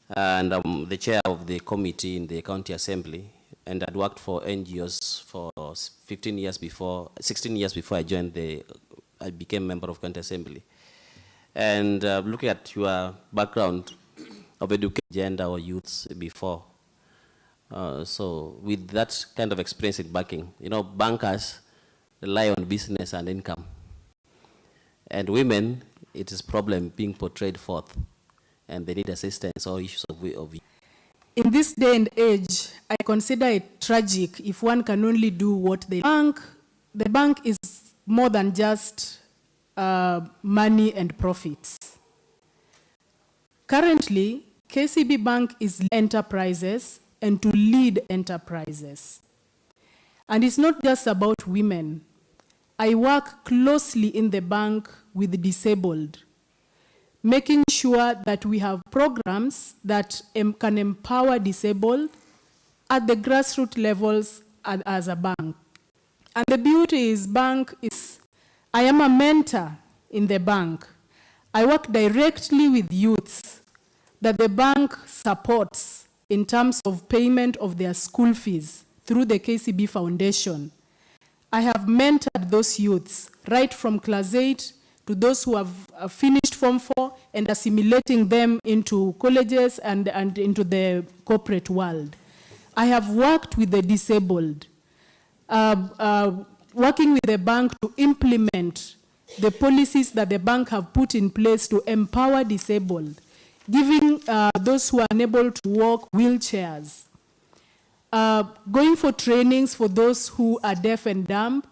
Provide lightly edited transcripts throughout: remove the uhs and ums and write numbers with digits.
and I'm the chair of the committee in the county assembly, and I'd worked for NGOs for 16 years before I became member of county assembly. And looking at your background of education, gender or youths before, so with that kind of experience in banking, you know, bankers rely on business and income. And women, it is a problem being portrayed forth, and they need assistance or issues of in this day and age, I consider it tragic if one can only do what they bank. The bank is more than just money and profits. Currently, KCB Bank is enterprises and to lead enterprises. And it's not just about women. I work closely in the bank with the disabled, making sure that we have programs that can empower disabled at the grassroots levels as a bank. And the beauty is I am a mentor in the bank. I work directly with youths that the bank supports in terms of payment of their school fees through the KCB Foundation. I have mentored those youths right from class 8 to those who have finished Form 4 and assimilating them into colleges and into the corporate world. I have worked with the disabled, working with the bank to implement the policies that the bank have put in place to empower disabled, giving those who are unable to walk wheelchairs, going for trainings for those who are deaf and dumb,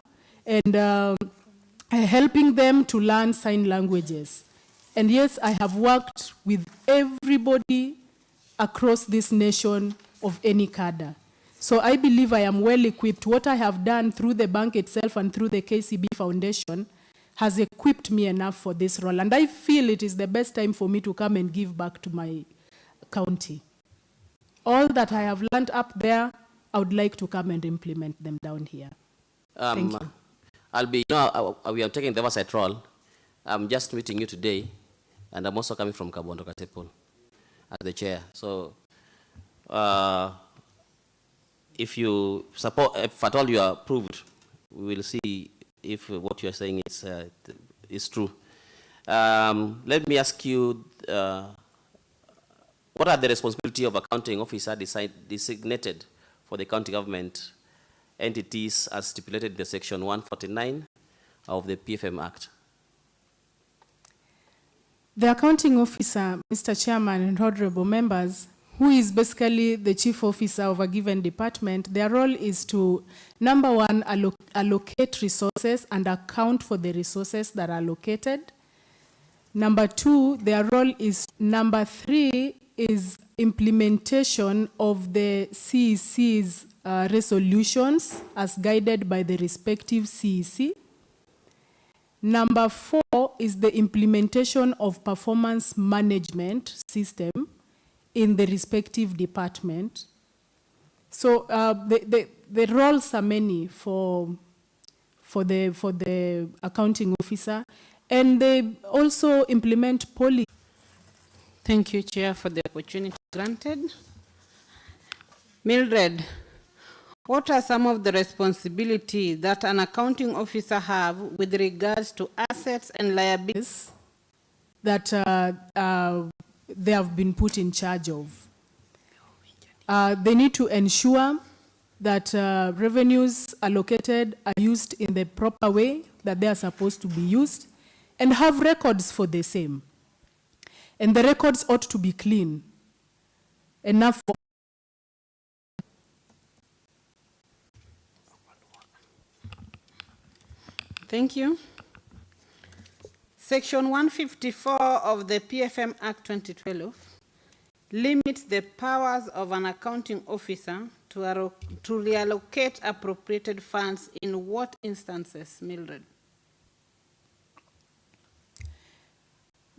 and helping them to learn sign languages. And yes, I have worked with everybody across this nation of any cadre. So I believe I am well equipped. What I have done through the bank itself and through the KCB Foundation has equipped me enough for this role. And I feel it is the best time for me to come and give back to my county. All that I have learned up there, I would like to come and implement them down here. Thank you. We are taking the oversight role. I'm just meeting you today, and I'm also coming from Kabondo Katepul as the chair. So if you support, if at all you are approved, we will see if what you are saying is true. Let me ask you, what are the responsibility of accounting officer designated for the county government entities as stipulated in the section 149 of the PFM Act? The accounting officer, Mr. Chairman and honorable members, who is basically the chief officer of a given department, their role is to, number one, allocate resources and account for the resources that are allocated. Number two, their role is, number three, is implementation of the CEC's resolutions as guided by the respective CEC. Number four is the implementation of performance management system in the respective department. So the roles are many for the accounting officer, and they also implement policy. Thank you, Chair, for the opportunity granted. Mildred, what are some of the responsibilities that an accounting officer have with regards to assets and liabilities that they have been put in charge of? They need to ensure that revenues allocated are used in the proper way that they are supposed to be used, and have records for the same. And the records ought to be clean, enough for. Thank you. Section 154 of the PFM Act 2012 limits the powers of an accounting officer to reallocate appropriated funds in what instances, Mildred?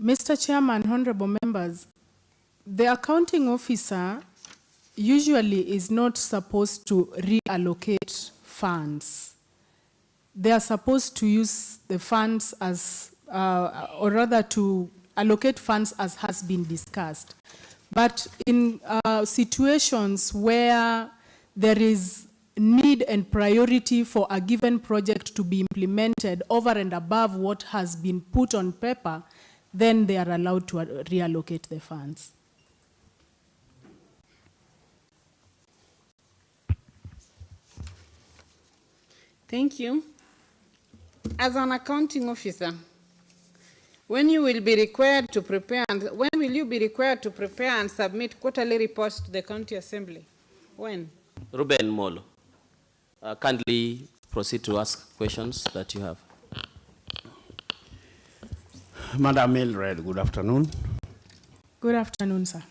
Mr. Chairman, honorable members, the accounting officer usually is not supposed to reallocate funds. They are supposed to use the funds as, or rather to allocate funds as has been discussed. But in situations where there is need and priority for a given project to be implemented over and above what has been put on paper, then they are allowed to reallocate the funds. Thank you. As an accounting officer, when you will be required to prepare, and when will you be required to prepare and submit quarterly reports to the county assembly? When? Ruben Molo, kindly proceed to ask questions that you have. Madam Mildred, good afternoon. Good afternoon, sir.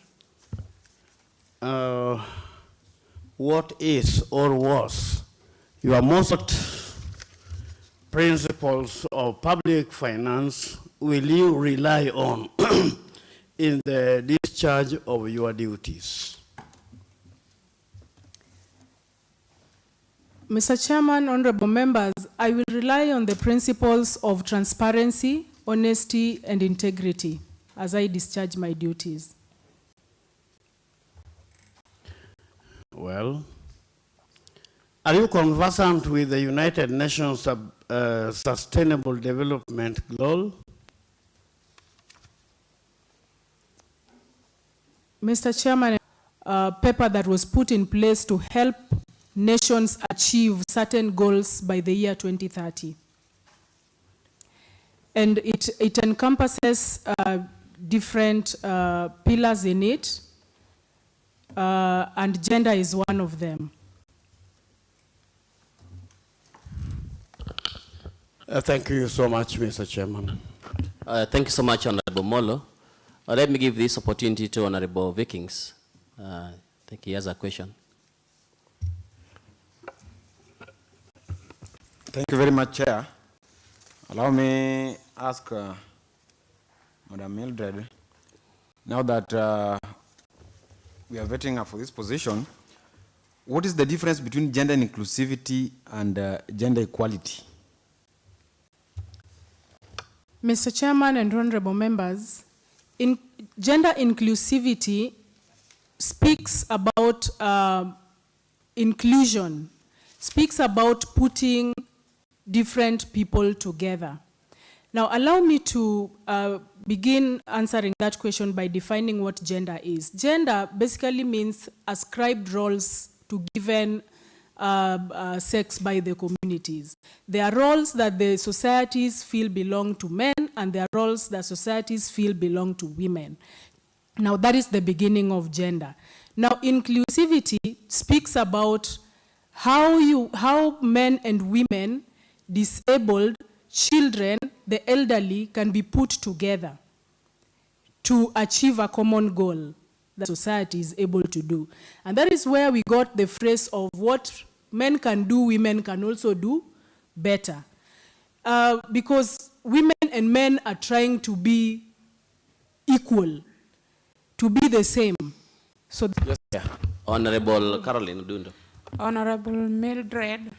What is or was your most principles of public finance will you rely on in the discharge of your duties? Mr. Chairman, honorable members, I will rely on the principles of transparency, honesty, and integrity as I discharge my duties. Well, are you conversant with the United Nations Sustainable Development Goal? Mr. Chairman, a paper that was put in place to help nations achieve certain goals by the year 2030. And it encompasses different pillars in it, and gender is one of them. Thank you so much, Mr. Chairman. Thank you so much, Honorable Molo. Let me give this opportunity to Honorable Vikings. I think he has a question. Thank you very much, Chair. Allow me ask Madam Mildred, now that we are vetting her for this position, what is the difference between gender inclusivity and gender equality? Mr. Chairman and honorable members, gender inclusivity speaks about inclusion, speaks about putting different people together. Now, allow me to begin answering that question by defining what gender is. Gender basically means ascribed roles to given sex by the communities. There are roles that the societies feel belong to men, and there are roles that societies feel belong to women. Now, that is the beginning of gender. Now, inclusivity speaks about how men and women, disabled, children, the elderly can be put together to achieve a common goal that society is able to do. And that is where we got the phrase of what men can do, women can also do better. Because women and men are trying to be equal, to be the same. So yes, yeah. Honorable Caroline Dundo. Honorable Mildred,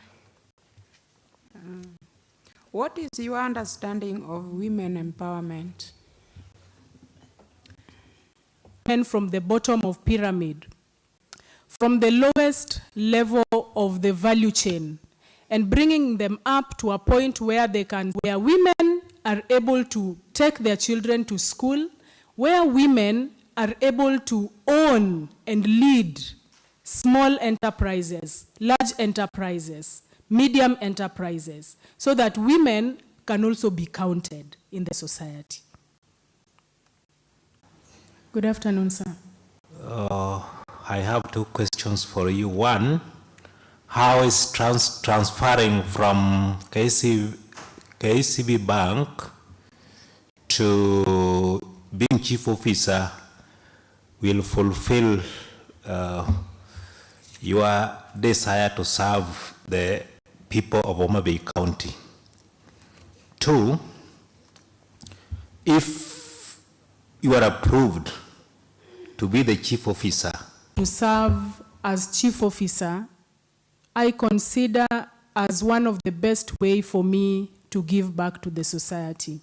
what is your understanding of women empowerment? Men from the bottom of pyramid, from the lowest level of the value chain, and bringing them up to a point where where women are able to take their children to school, where women are able to own and lead small enterprises, large enterprises, medium enterprises, so that women can also be counted in the society. Good afternoon, sir. I have two questions for you. One, how is transferring from KCB Bank to being chief officer will fulfill your desire to serve the people of Homa Bay County? Two, if you are approved to be the chief officer, to serve as chief officer, I consider as one of the best way for me to give back to the society.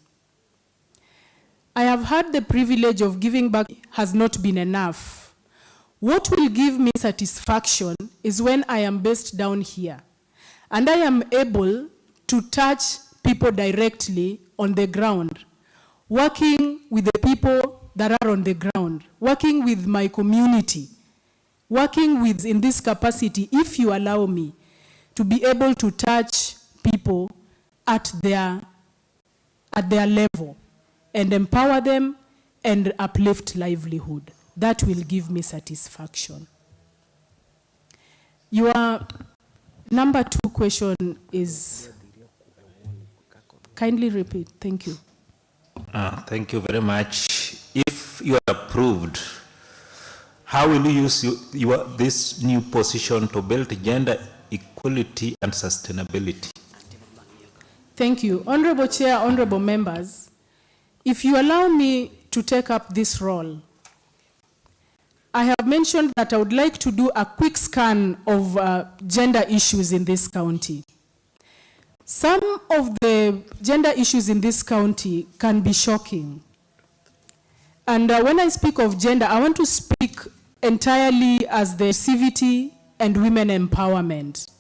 I have had the privilege of giving back has not been enough. What will give me satisfaction is when I am based down here and I am able to touch people directly on the ground, working with the people that are on the ground, working with my community, working with, in this capacity, if you allow me, to be able to touch people at their level and empower them and uplift livelihood. That will give me satisfaction. Your number 2 question is, kindly repeat, thank you. Thank you very much. If you are approved, how will you use this new position to build gender equality and sustainability? Thank you. Honorable Chair, honorable members, if you allow me to take up this role, I have mentioned that I would like to do a quick scan of gender issues in this county. Some of the gender issues in this county can be shocking. And when I speak of gender, I want to speak entirely as the civility and women empowerment.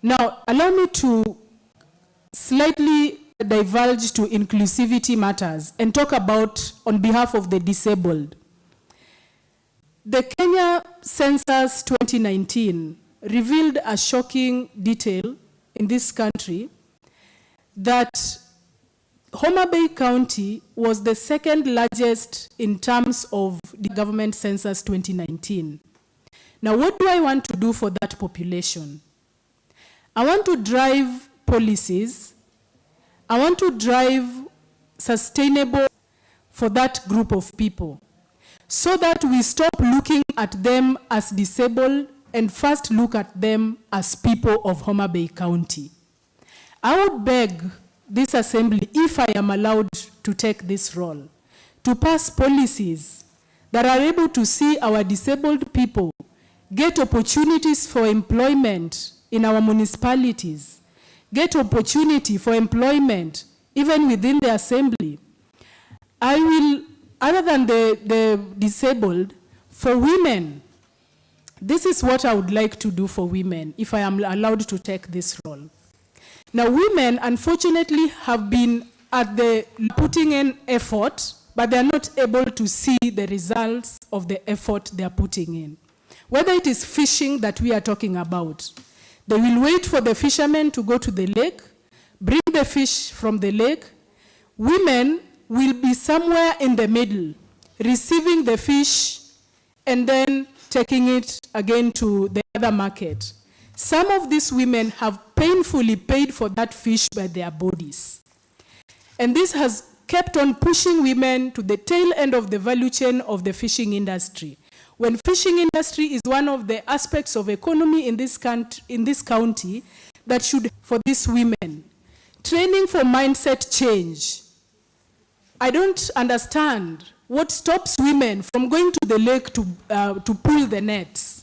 Now, allow me to slightly divulge to inclusivity matters and talk about on behalf of the disabled. The Kenya Census 2019 revealed a shocking detail in this country that Homa Bay County was the second largest in terms of the government census 2019. Now, what do I want to do for that population? I want to drive policies. I want to drive sustainable for that group of people so that we stop looking at them as disabled and first look at them as people of Homa Bay County. I would beg this assembly, if I am allowed to take this role, to pass policies that are able to see our disabled people get opportunities for employment in our municipalities, get opportunity for employment even within the assembly. I will, other than the disabled, for women, this is what I would like to do for women if I am allowed to take this role. Now, women, unfortunately, have been at the putting in effort, but they are not able to see the results of the effort they are putting in. Whether it is fishing that we are talking about, they will wait for the fishermen to go to the lake, bring the fish from the lake. Women will be somewhere in the middle, receiving the fish and then taking it again to the other market. Some of these women have painfully paid for that fish by their bodies. And this has kept on pushing women to the tail end of the value chain of the fishing industry. When fishing industry is one of the aspects of economy in this county that should, for these women, training for mindset change. I don't understand what stops women from going to the lake to pull the nets.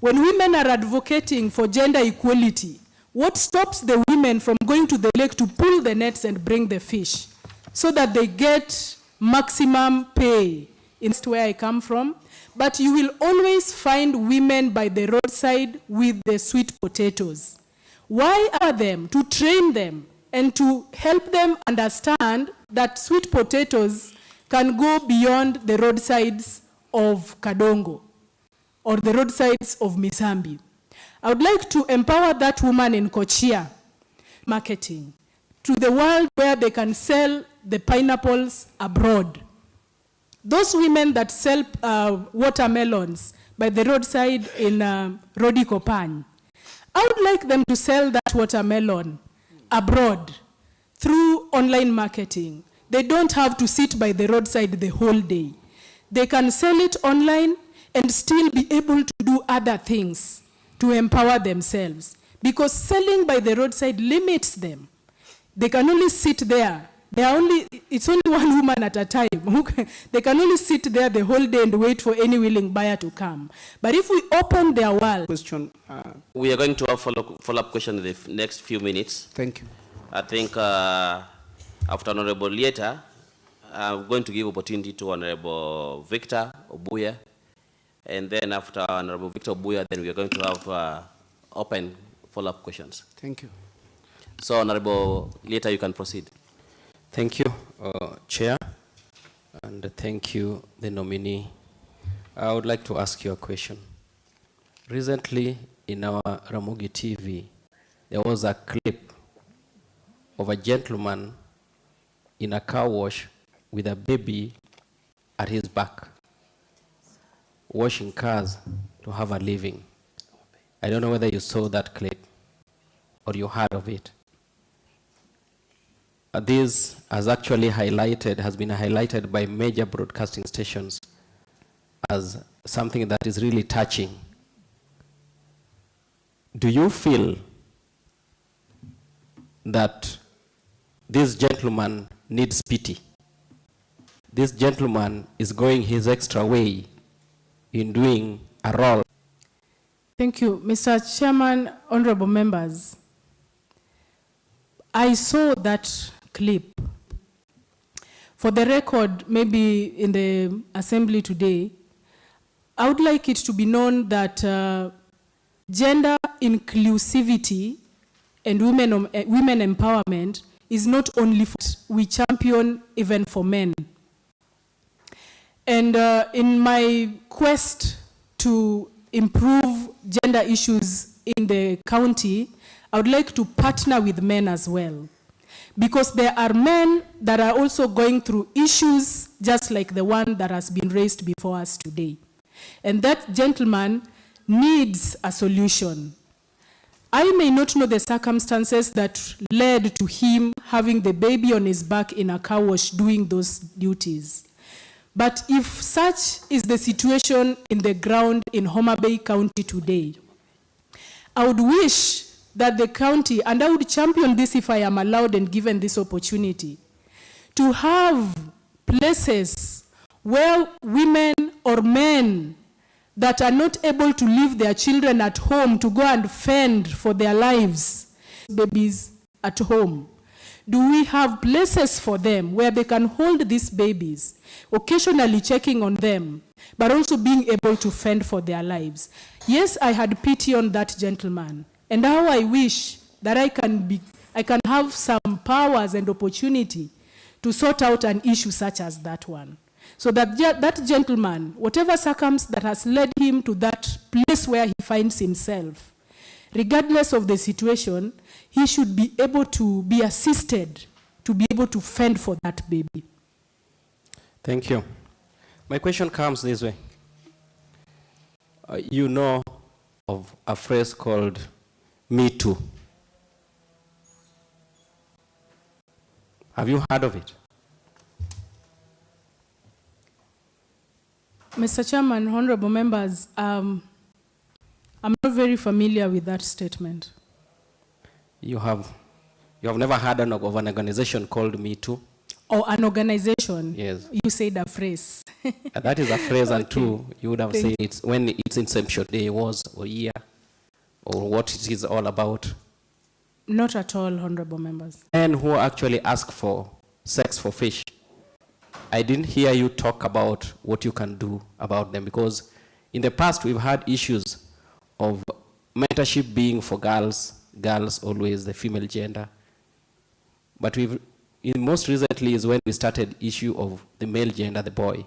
When women are advocating for gender equality, what stops the women from going to the lake to pull the nets and bring the fish so that they get maximum pay? In where I come from. But you will always find women by the roadside with the sweet potatoes. Why are them? To train them and to help them understand that sweet potatoes can go beyond the roadsides of Kadongo or the roadsides of Misambi. I would like to empower that woman in Kochia marketing to the world where they can sell the pineapples abroad. Those women that sell watermelons by the roadside in Rodi Kopany, I would like them to sell that watermelon abroad through online marketing. They don't have to sit by the roadside the whole day. They can sell it online and still be able to do other things to empower themselves. Because selling by the roadside limits them. They can only sit there. It's only one woman at a time. They can only sit there the whole day and wait for any willing buyer to come. But if we open their world... Question. We are going to have follow-up question in the next few minutes. Thank you. I think after Honorable Lieta, I'm going to give opportunity to Honorable Victor Obuya, and then after Honorable Victor Obuya, then we are going to have open follow-up questions. Thank you. So, Honorable, later you can proceed. Thank you, Chair, and thank you, the nominee. I would like to ask you a question. Recently, in our Ramogi TV, there was a clip of a gentleman in a car wash with a baby at his back, washing cars to have a living. I don't know whether you saw that clip or you heard of it. This has actually has been highlighted by major broadcasting stations as something that is really touching. Do you feel that this gentleman needs pity? This gentleman is going his extra way in doing a role. Thank you. Mr. Chairman, honorable members, I saw that clip. For the record, maybe in the assembly today, I would like it to be known that gender inclusivity and women empowerment is not only for we champion even for men. And in my quest to improve gender issues in the county, I would like to partner with men as well. Because there are men that are also going through issues just like the one that has been raised before us today. And that gentleman needs a solution. I may not know the circumstances that led to him having the baby on his back in a car wash doing those duties. But if such is the situation in the ground in Homa Bay County today, I would wish that the county, and I would champion this if I am allowed and given this opportunity, to have places where women or men that are not able to leave their children at home to go and fend for their lives, babies at home. Do we have places for them where they can hold these babies, occasionally checking on them, but also being able to fend for their lives? Yes, I had pity on that gentleman, and how I wish that I can have some powers and opportunity to sort out an issue such as that one. So that that gentleman, whatever circumstance that has led him to that place where he finds himself, regardless of the situation, he should be able to be assisted to be able to fend for that baby. Thank you. My question comes this way. You know of a phrase called Me Too. Have you heard of it? Mr. Chairman, honorable members, I'm not very familiar with that statement. You have never heard of an organization called Me Too? Or an organization? Yes. You said a phrase. That is a phrase, and Okay. two, you would have said it's when its inception day was, or year, or what it is all about. Not at all, honorable members. Men who actually ask for sex for fish. I didn't hear you talk about what you can do about them, because in the past we've had issues of mentorship being for girls always the female gender. But most recently is when we started issue of the male gender, the boy.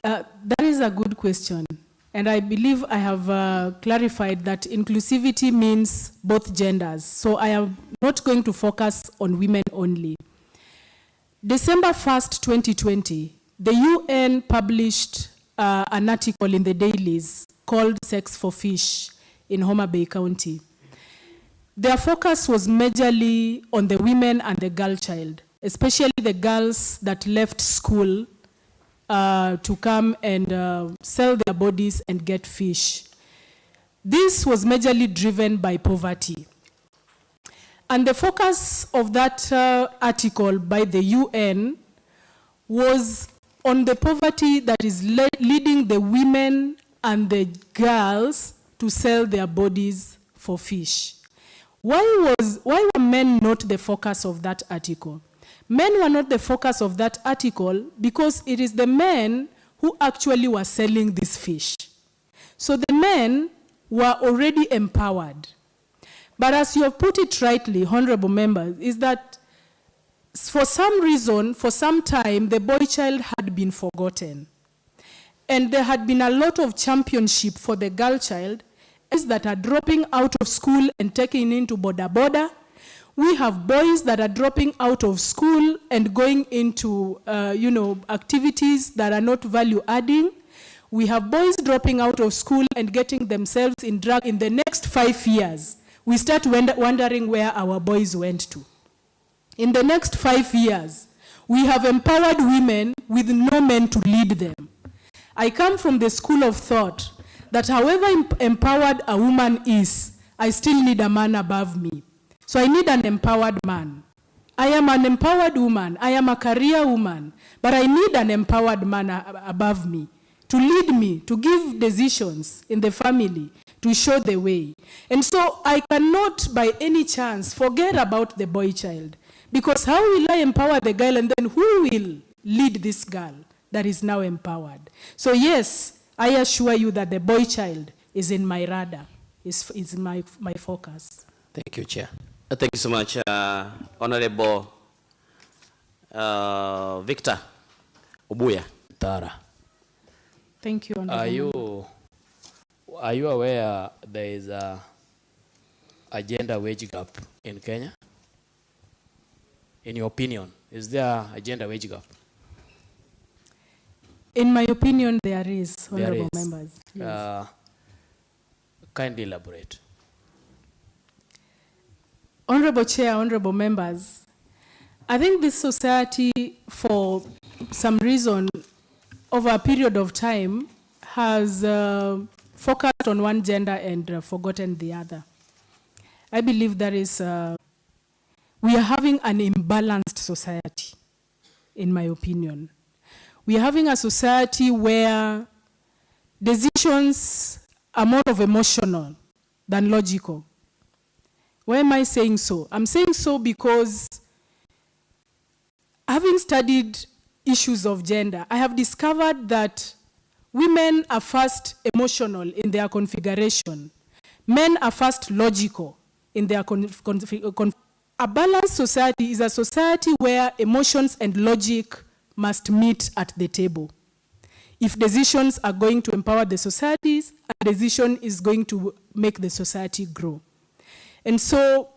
That is a good question. And I believe I have clarified that inclusivity means both genders. So I am not going to focus on women only. December 1st, 2020, the UN published an article in the dailies called Sex for Fish in Homa Bay County. Their focus was majorly on the women and the girl child, especially the girls that left school to come and sell their bodies and get fish. This was majorly driven by poverty. And the focus of that article by the UN was on the poverty that is leading the women and the girls to sell their bodies for fish. Why were men not the focus of that article? Men were not the focus of that article because it is the men who actually were selling this fish. So the men were already empowered. But as you have put it rightly, honorable members, is that for some reason, for some time, the boy child had been forgotten. And there had been a lot of championship for the girl child that are dropping out of school and taking into boda. We have boys that are dropping out of school and going into, activities that are not value adding. We have boys dropping out of school and getting themselves in drug. In the next 5 years, we start wondering where our boys went to. In the next 5 years, we have empowered women with no men to lead them. I come from the school of thought that however empowered a woman is, I still need a man above me. So I need an empowered man. I am an empowered woman. I am a career woman. But I need an empowered man above me to lead me, to give decisions in the family, to show the way. And so I cannot by any chance forget about the boy child. Because how will I empower the girl, and then who will lead this girl that is now empowered? So yes, I assure you that the boy child is in my radar, is my focus. Thank you, Chair. Thank you so much, Honorable Victor Obuya. Tara, Thank you, Honorable. Are you aware there is a gender wage gap in Kenya? In your opinion, is there a gender wage gap? In my opinion, there is, There honorable is. members. Yes. Kindly elaborate. Honorable Chair, honorable members, I think this society, for some reason, over a period of time, has focused on one gender and forgotten the other. I believe that is, we are having an imbalanced society, in my opinion. We are having a society where decisions are more of emotional than logical. Why am I saying so? I'm saying so because having studied issues of gender, I have discovered that women are first emotional in their configuration. Men are first logical in their A balanced society is a society where emotions and logic must meet at the table. If decisions are going to empower the societies, a decision is going to make the society grow. And so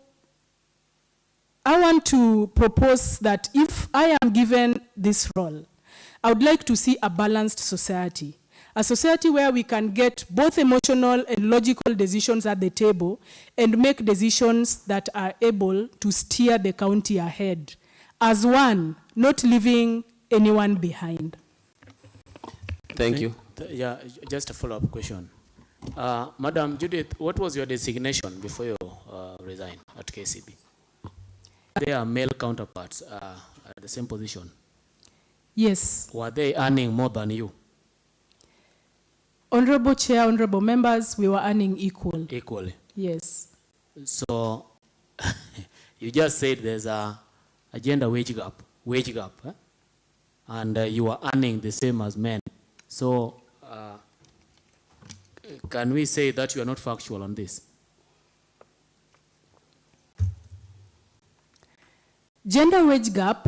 I want to propose that if I am given this role, I would like to see a balanced society. A society where we can get both emotional and logical decisions at the table and make decisions that are able to steer the county ahead as one, not leaving anyone behind. Thank you. Yeah, just a follow-up question. Madam Judith, what was your designation before you resigned at KCB? They are male counterparts at the same position. Yes. Were they earning more than you? Honorable Chair, honorable members, we were earning equal. Equally. Yes. So you just said there's a gender wage gap, eh? And you are earning the same as men. So can we say that you are not factual on this? Gender wage gap,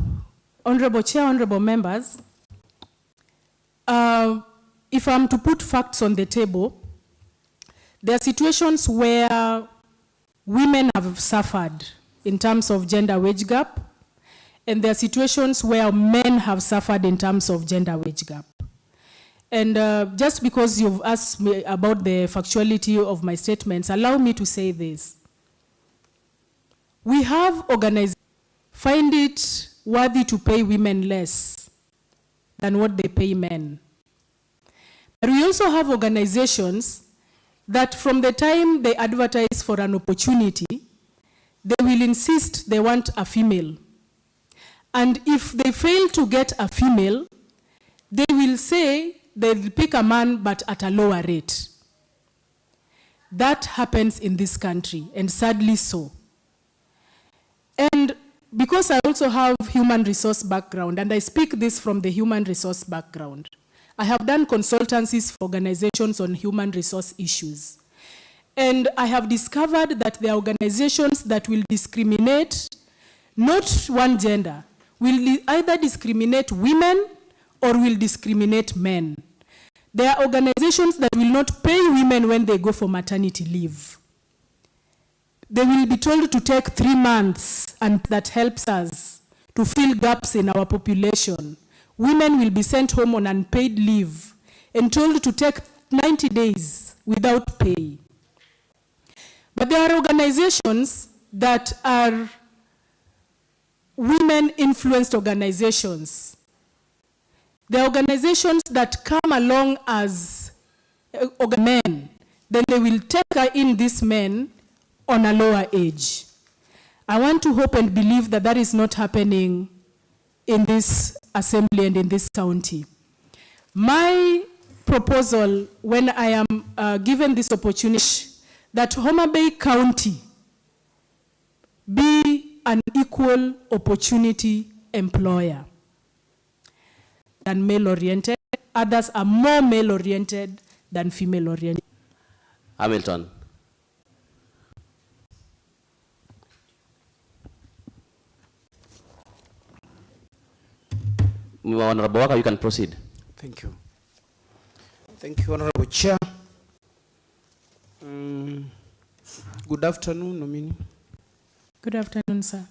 honorable Chair, honorable members, if I'm to put facts on the table, there are situations where women have suffered in terms of gender wage gap, and there are situations where men have suffered in terms of gender wage gap. And just because you've asked me about the factuality of my statements, allow me to say this. We have organizations find it worthy to pay women less than what they pay men. But we also have organizations that from the time they advertise for an opportunity, they will insist they want a female. And if they fail to get a female, they will say they'll pick a man but at a lower rate. That happens in this country, and sadly so. And because I also have human resource background, and I speak this from the human resource background, I have done consultancies for organizations on human resource issues. And I have discovered that there are organizations that will discriminate, not one gender, will either discriminate women or will discriminate men. There are organizations that will not pay women when they go for maternity leave. They will be told to take 3 months, and that helps us to fill gaps in our population. Women will be sent home on unpaid leave and told to take 90 days without pay. But there are organizations that are women-influenced organizations. There are organizations that come along as men. Then they will take in these men on a lower age. I want to hope and believe that that is not happening in this assembly and in this county. My proposal, when I am given this opportunity, that Homa Bay County be an equal opportunity employer than male-oriented. Others are more male-oriented than female-oriented. Hamilton. Honorable Waka, you can proceed. Thank you. Thank you, Honorable Chair. Good afternoon, Nomini. Good afternoon, sir.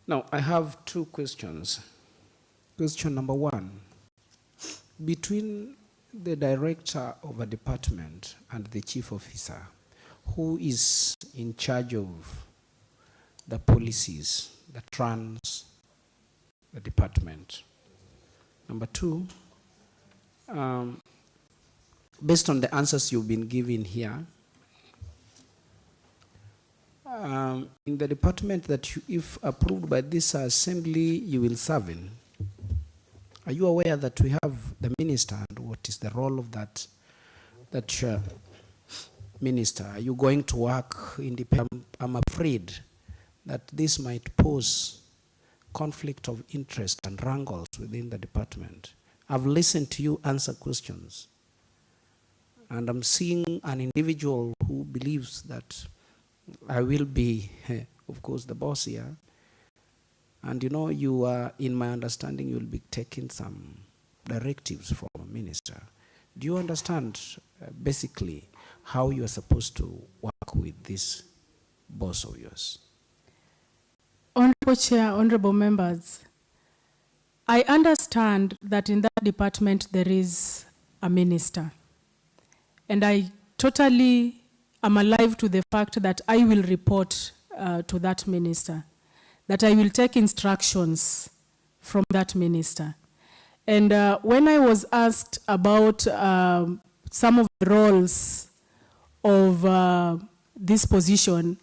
Now, I have 2 questions. Question number 1. Between the director of a department and the chief officer, who is in charge of the policies that runs the department? Number 2, based on the answers you've been giving here, in the department that you, if approved by this assembly, you will serve in, are you aware that we have the minister, and what is the role of that minister? Are you going to work independently? I'm afraid that this might pose conflict of interest and wrangles within the department. I've listened to you answer questions, and I'm seeing an individual who believes that I will be, of course, the boss here. And you know, you are, in my understanding, you will be taking some directives from a minister. Do you understand basically how you are supposed to work with this boss of yours? Honorable Chair, honorable members, I understand that in that department there is a minister. And I totally am alive to the fact that I will report to that minister, that I will take instructions from that minister. And when I was asked about some of the roles of this position,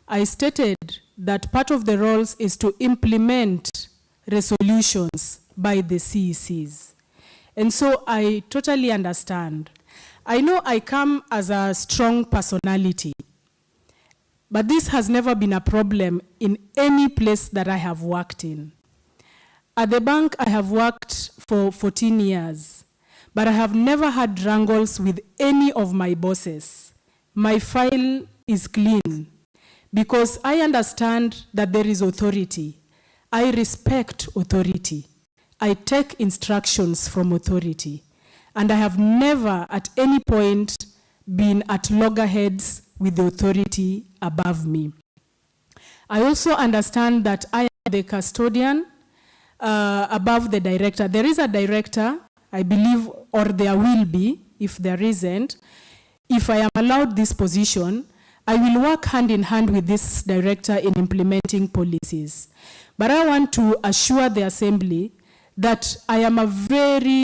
I stated that part of the roles is to implement resolutions by the CECs. And so I totally understand. I know I come as a strong personality, but this has never been a problem in any place that I have worked in. At the bank, I have worked for 14 years, but I have never had wrangles with any of my bosses. My file is clean because I understand that there is authority. I respect authority. I take instructions from authority. And I have never at any point been at loggerheads with the authority above me. I also understand that I am the custodian above the director. There is a director, I believe, or there will be, if there isn't. If I am allowed this position, I will work hand in hand with this director in implementing policies. But I want to assure the assembly that I am a very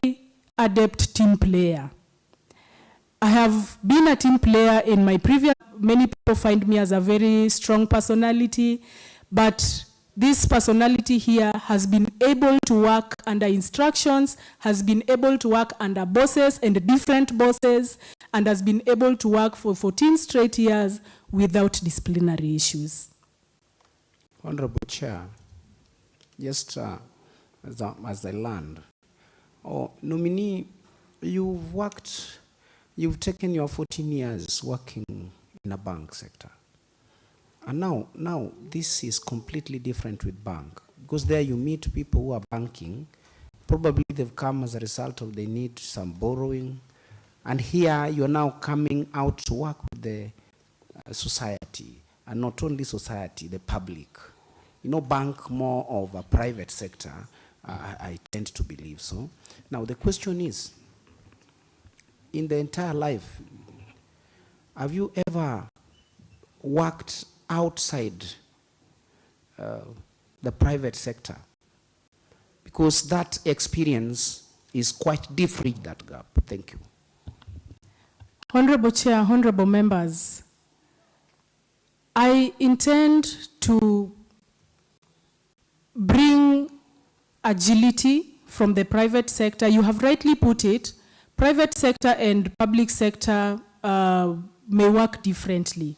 adept team player. I have been a team player in my previous, many people find me as a very strong personality, but this personality here has been able to work under instructions, has been able to work under bosses and different bosses, and has been able to work for 14 straight years without disciplinary issues. Honorable Chair, just as I learned, nominee, you've taken your 14 years working in a bank sector. And now this is completely different with bank, because there you meet people who are banking. Probably they've come as a result of they need some borrowing. And here you're now coming out to work with the society, and not only society, the public. You know, bank more of a private sector, I tend to believe so. Now the question is, in the entire life, have you ever worked outside the private sector? Because that experience is quite different, that gap. Thank you. Honorable Chair, honorable members, I intend to bring agility from the private sector. You have rightly put it, private sector and public sector may work differently.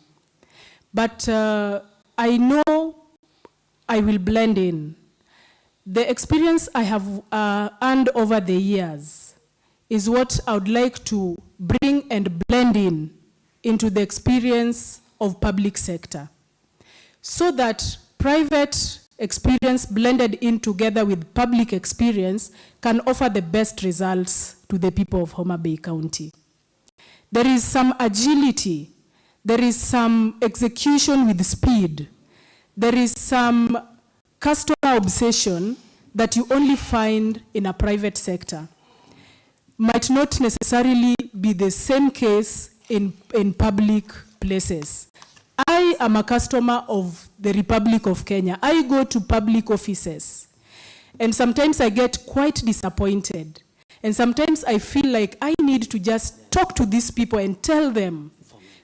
But I know I will blend in. The experience I have earned over the years is what I would like to bring and blend in into the experience of public sector, so that private experience blended in together with public experience can offer the best results to the people of Homa Bay County. There is some agility, there is some execution with speed, there is some customer obsession that you only find in a private sector. Might not necessarily be the same case in public places. I am a customer of the Republic of Kenya. I go to public offices, and sometimes I get quite disappointed. And sometimes I feel like I need to just talk to these people and tell them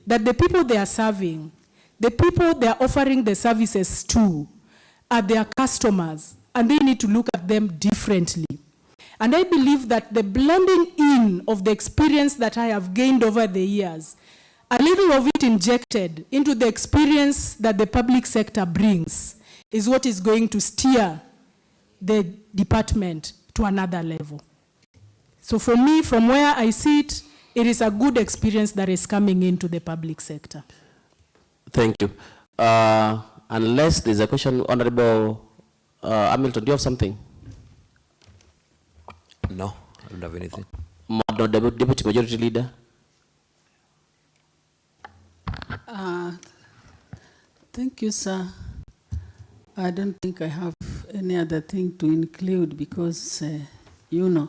that the people they are serving, the people they are offering the services to, are their customers, and they need to look at them differently. And I believe that the blending in of the experience that I have gained over the years, a little of it injected into the experience that the public sector brings, is what is going to steer the department to another level. So for me, from where I sit, it is a good experience that is coming into the public sector. Thank you. Unless there's a question, Honorable Hamilton, do you have something? No, I don't have anything. Deputy Majority Leader. Thank you, sir. I don't think I have any other thing to include because, you know,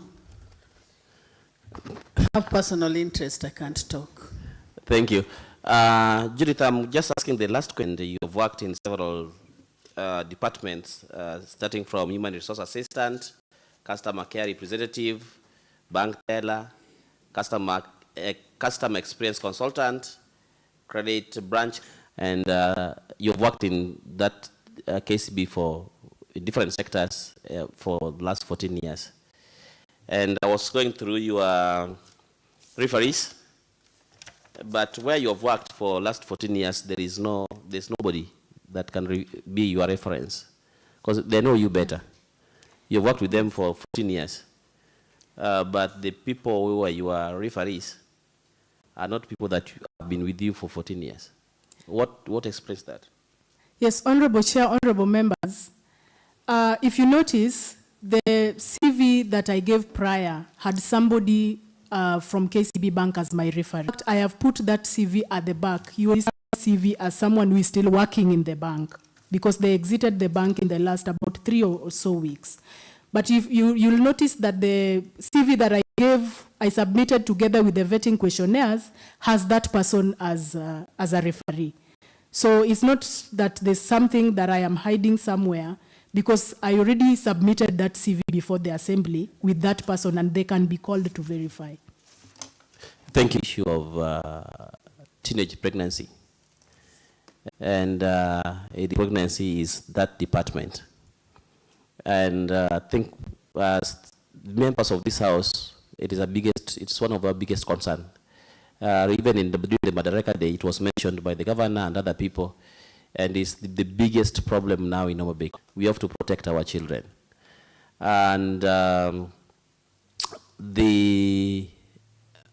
I have personal interest, I can't talk. Thank you. Judith, I'm just asking the last question. You've worked in several departments, starting from human resource assistant, customer care representative, bank teller, customer experience consultant, credit branch, and you've worked in that KCB for different sectors for the last 14 years. And I was going through your referees, but where you have worked for last 14 years, there's nobody that can be your reference, because they know you better. You've worked with them for 14 years, but the people who are your referees are not people that have been with you for 14 years. What explains that? Yes, Honorable Chair, honorable members, if you notice, the CV that I gave prior had somebody from KCB Bank as my referee. I have put that CV at the back. You will see CV as someone who is still working in the bank, because they exited the bank in the last about 3 or so weeks. But if you'll notice that the CV that I submitted together with the vetting questionnaires has that person as a referee. So it's not that there's something that I am hiding somewhere, because I already submitted that CV before the assembly with that person, and they can be called to verify. Thank you. Issue of teenage pregnancy. And the pregnancy is that department. And I think as members of this house, it's one of our biggest concerns. Even during the Madaraka Day, it was mentioned by the governor and other people. and is the biggest problem now in Homa Bay. We have to protect our children. And the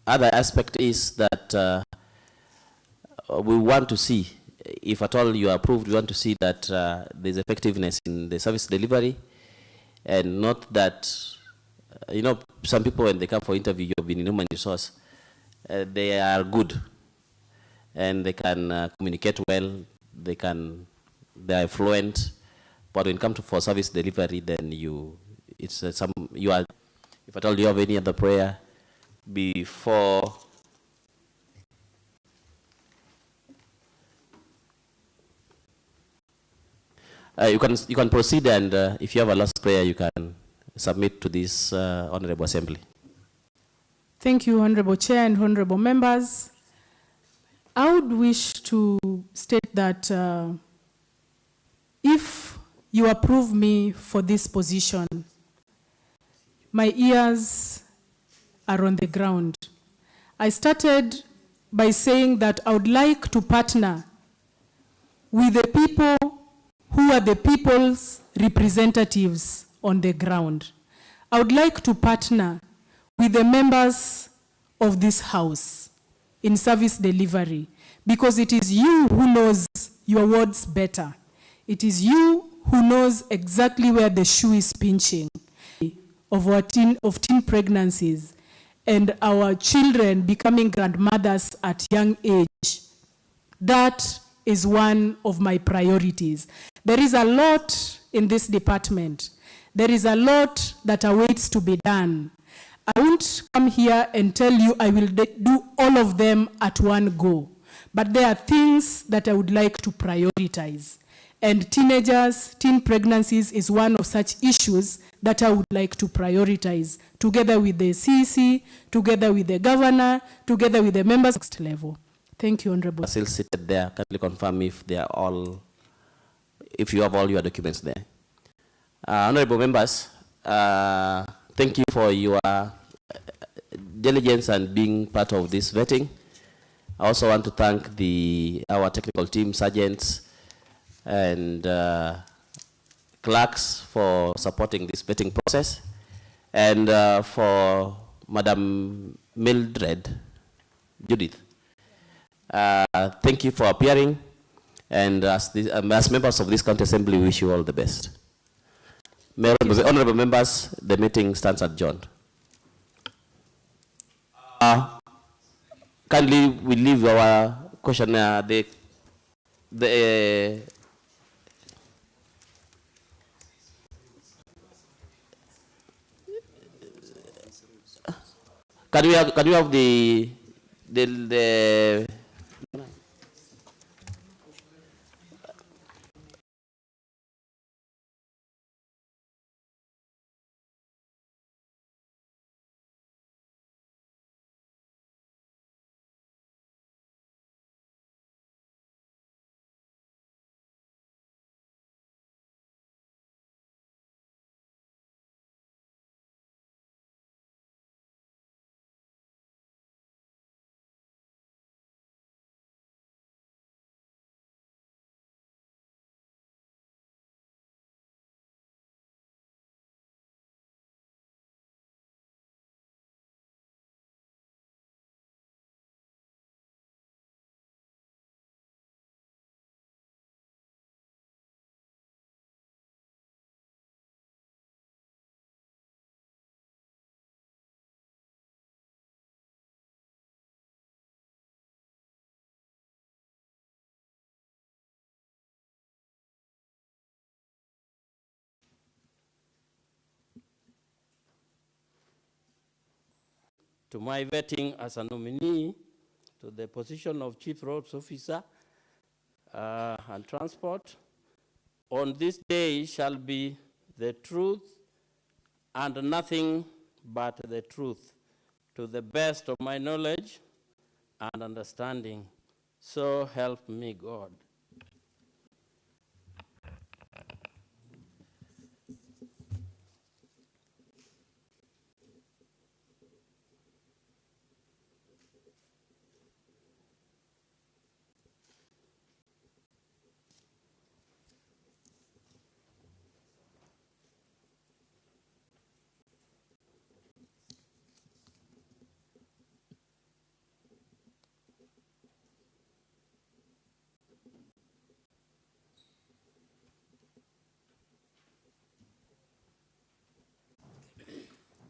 other aspect is that we want to see, if at all you are approved, we want to see that there's effectiveness in the service delivery, and not that, you know, some people when they come for interview, you've been in human resource, they are good, and they can communicate well, they are fluent, but when it comes to for service delivery, then if at all you have any other prayer before you can proceed, and if you have a last prayer, you can submit to this Honorable Assembly. Thank you, Honorable Chair and Honorable Members. I would wish to state that if you approve me for this position, my ears are on the ground. I started by saying that I would like to partner with the people who are the people's representatives on the ground. I would like to partner with the members of this House in service delivery, because it is you who knows your wards better. It is you who knows exactly where the shoe is pinching of teen pregnancies and our children becoming grandmothers at young age. That is one of my priorities. There is a lot in this department. There is a lot that awaits to be done. I won't come here and tell you I will do all of them at one go, but there are things that I would like to prioritize. And teen pregnancies is one of such issues that I would like to prioritize, together with the CEC, together with the governor, together with the members next level. Thank you, Honorable. Still seated there. Can you confirm if they are all, if you have all your documents there? Honorable members, thank you for your diligence and being part of this vetting. I also want to thank our technical team, sergeants, and clerks for supporting this vetting process, and for Madam Mildred Judith. Thank you for appearing, and as members of this county assembly, we wish you all the best. Honorable members, the meeting stands adjourned. Kindly we leave our questionnaire, can we have the to my vetting as a nominee to the position of Chief Roads Officer and Transport. On this day shall be the truth and nothing but the truth, to the best of my knowledge and understanding. So help me God.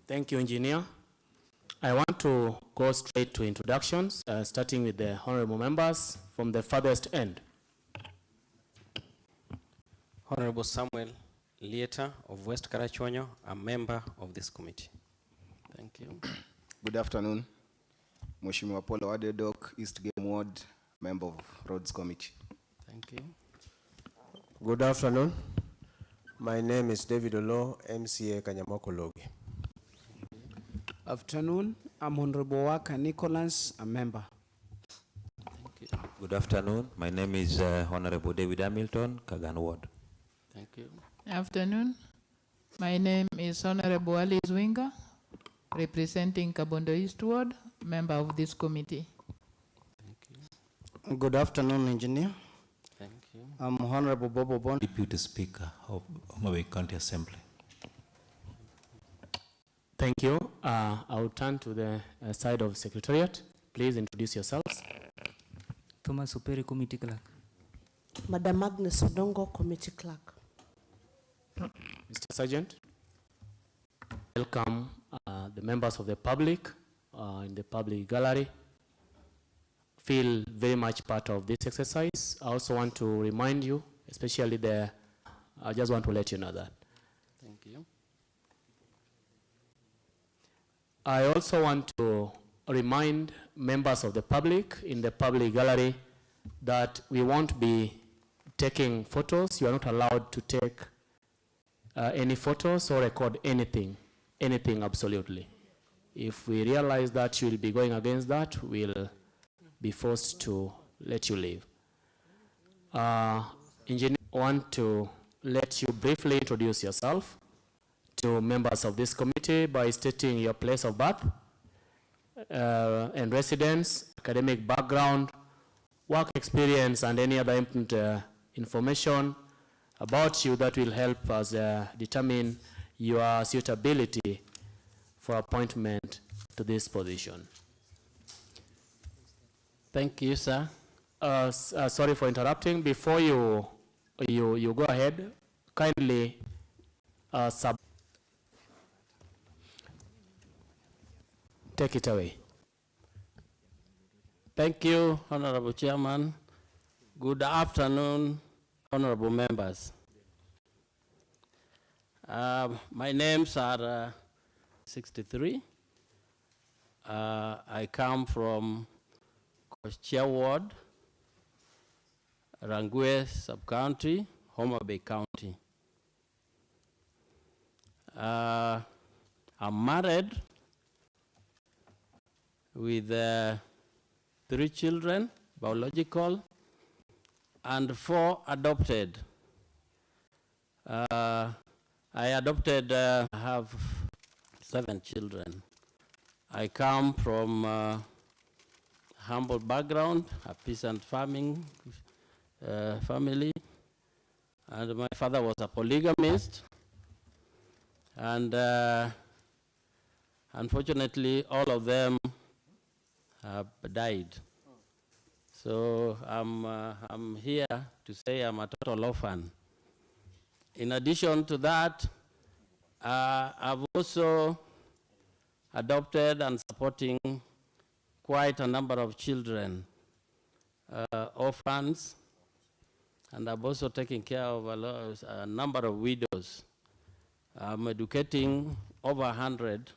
Thank you, Engineer. I want to go straight to introductions, starting with the honorable members from the farthest end. Honorable Samuel Lieta of West Karachuonyo, a member of this committee. Thank you. Good afternoon. Mheshimiwa Polo Wadedok, East Game Ward, member of Roads Committee. Thank you. Good afternoon. My name is David Olo, MCA Kanyamako Logi. Afternoon. I'm Honorable Waka Nicholas, a member. Thank you. Good afternoon. My name is Honorable David Hamilton, Kagan Ward. Thank you. Afternoon. My name is Honorable Alice Winga, representing Kabondo East Ward, member of this committee. Thank you. Good afternoon, Engineer. Thank you. I'm Honorable Bobo Bon. Deputy Speaker of Homa Bay County Assembly. Thank you. I will turn to the side of Secretariat. Please introduce yourselves. Thomas Uperi, Committee Clerk. Madam Agnes Odongo, Committee Clerk. Mr. Sergeant, welcome the members of the public in the public gallery. Feel very much part of this exercise. I also want to remind you, especially I just want to let you know that. Thank you. I also want to remind members of the public in the public gallery that we won't be taking photos. You are not allowed to take any photos or record anything absolutely. If we realize that you will be going against that, we'll be forced to let you leave. Engineer, I want to let you briefly introduce yourself to members of this committee by stating your place of birth and residence, academic background, work experience, and any other important information about you that will help us determine your suitability for appointment to this position. Thank you, sir. Sorry for interrupting. Before you go ahead, kindly take it away. Thank you, Honorable Chairman. Good afternoon, honorable members. My names are 63. I come from Kochia Ward, Rangwe Sub-County, Homa Bay County. I'm married with 3 children, biological, and 4 adopted. I adopted, I have 7 children. I come from humble background, a peasant farming family, and my father was a polygamist, and unfortunately all of them have died. So I'm here to say I'm a total orphan. In addition to that, I've also adopted and supporting quite a number of children, orphans, and I've also taken care of a number of widows. I'm educating over 100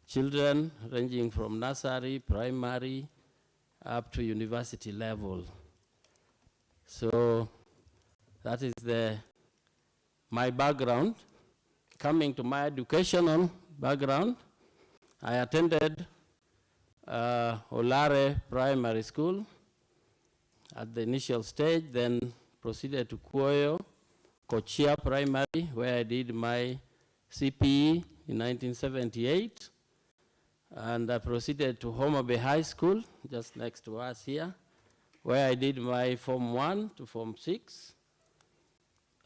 children ranging from nursery, primary, up to university level. So that is my background. Coming to my educational background, I attended Olare Primary School at the initial stage, then proceeded to Kuoyo, Kochia Primary, where I did my CPE in 1978. And I proceeded to Homa Bay High School, just next to us here, where I did my Form 1 to Form 6.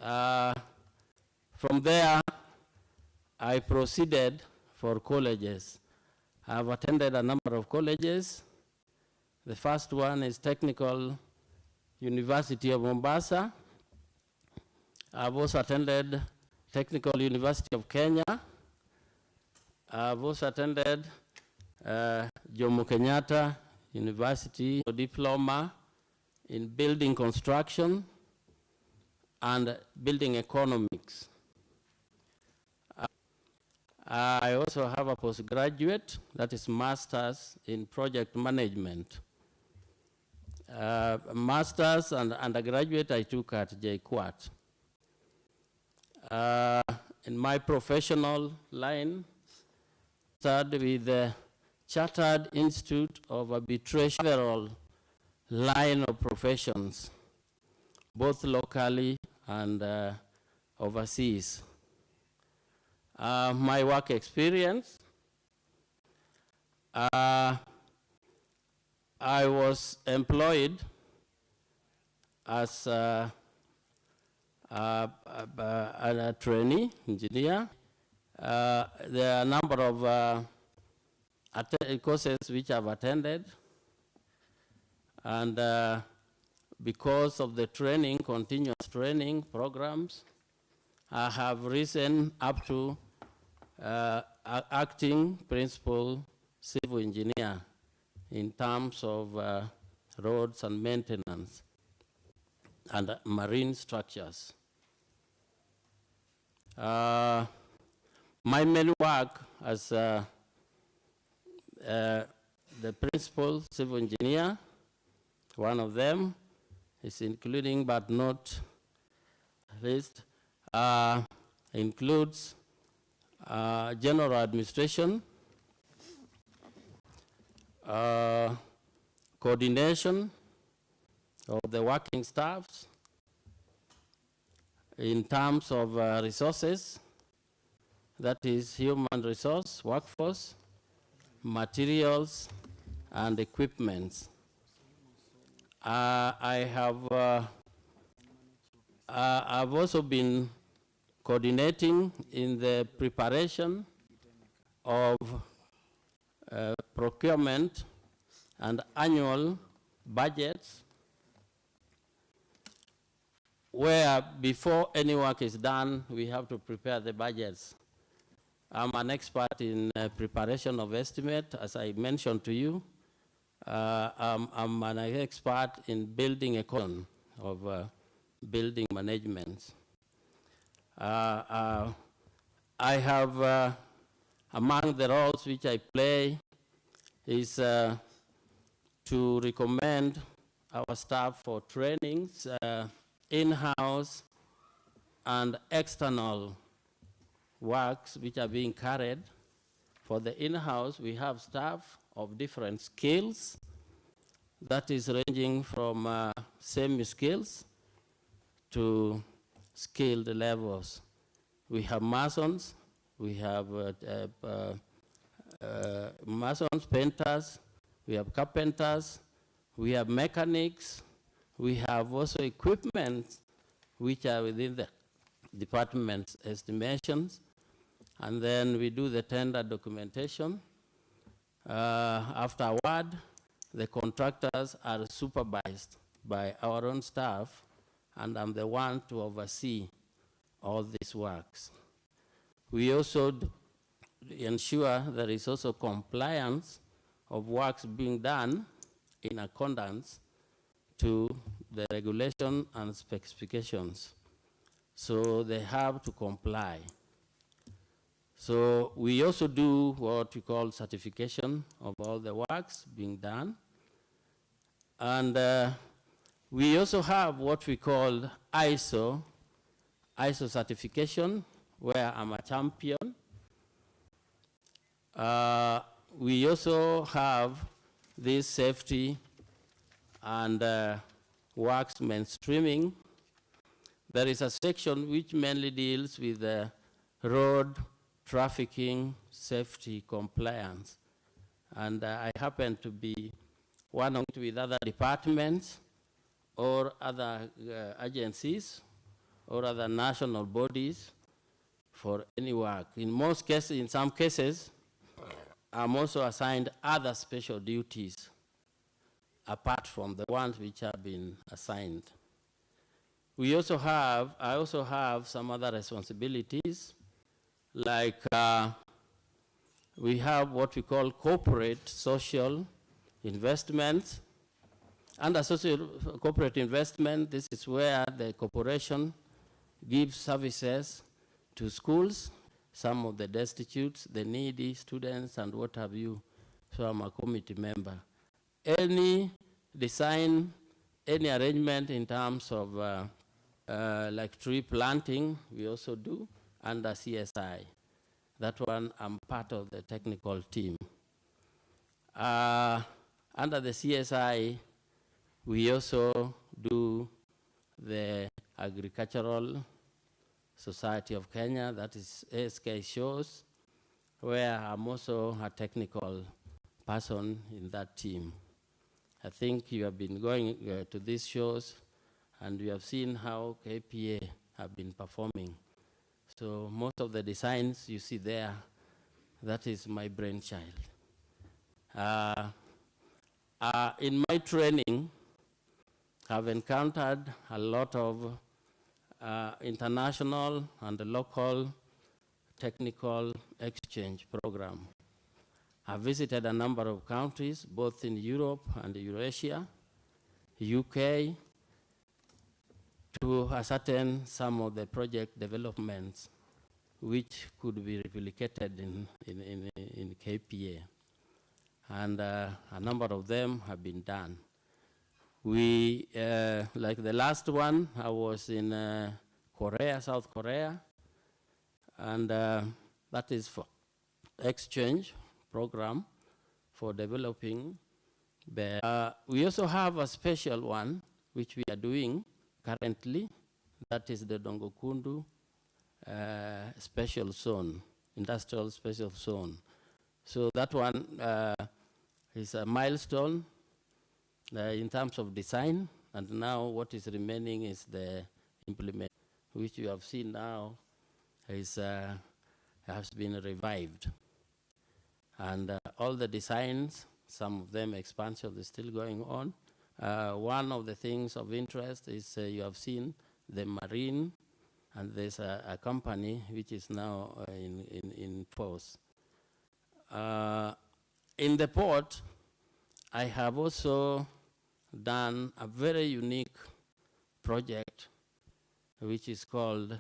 From there, I proceeded for colleges. I've attended a number of colleges. The first one is Technical University of Mombasa. I've also attended Technical University of Kenya, I've also attended Jomo Kenyatta University diploma in building construction and building economics. I also have a postgraduate, that is master's in project management. Master's and undergraduate I took at JKUAT. In my professional line, started with the Chartered Institute of Arbitration, several line of professions, both locally and overseas. My work experience, I was employed as a trainee engineer. There are a number of courses which I've attended, and because of the training, continuous training programs, I have risen up to acting principal civil engineer in terms of roads and maintenance and marine structures. My main work as the principal civil engineer, one of them is including but not least, includes general administration, coordination of the working staffs in terms of resources, that is human resource, workforce, materials, and equipment. I've also been coordinating in the preparation of procurement and annual budgets, where before any work is done, we have to prepare the budgets. I'm an expert in preparation of estimate, as I mentioned to you. I'm an expert in building economy of building management. I have, among the roles which I play is to recommend our staff for trainings, in-house and external works which are being carried. For the in-house, we have staff of different skills, that is ranging from semi-skills to skilled levels. We have masons, we have masons, painters, we have carpenters, we have mechanics, we have also equipment which are within the department's estimations, and then we do the tender documentation. Afterward, the contractors are supervised by our own staff, and I'm the one to oversee all these works. We also ensure there is also compliance of works being done in accordance to the regulation and specifications. So they have to comply. So we also do what we call certification of all the works being done. And we also have what we call ISO certification, where I'm a champion. We also have this safety and works mainstreaming. There is a section which mainly deals with road trafficking safety compliance. And I happen to be working with other departments or other agencies or other national bodies for any work. In most cases, in some cases, I'm also assigned other special duties apart from the ones which have been assigned. I also have some other responsibilities, like we have what we call corporate social investments. Under social corporate investment, this is where the corporation gives services to schools, some of the destitute, the needy students, and what have you. So I'm a committee member. Any design, any arrangement in terms of like tree planting, we also do under CSI. That one, I'm part of the technical team. Under the CSI, we also do the Agricultural Society of Kenya, that is ASK shows, where I'm also a technical person in that team. I think you have been going to these shows, and you have seen how KPA have been performing. So most of the designs you see there, that is my brainchild. In my training, I've encountered a lot of international and local technical exchange program. I've visited a number of countries, both in Europe and Eurasia, UK, to ascertain some of the project developments which could be replicated in KPA. And a number of them have been done. We, like the last one, I was in Korea, South Korea, and that is for exchange program for developing. We also have a special one, which we are doing currently, that is the Dongokundu special zone, industrial special zone. So that one is a milestone in terms of design, and now what is remaining is the implement, which you have seen now is, has been revived. And all the designs, some of them expansion is still going on. One of the things of interest is you have seen the marine, and there's a company which is now in force. In the port, I have also done a very unique project which is called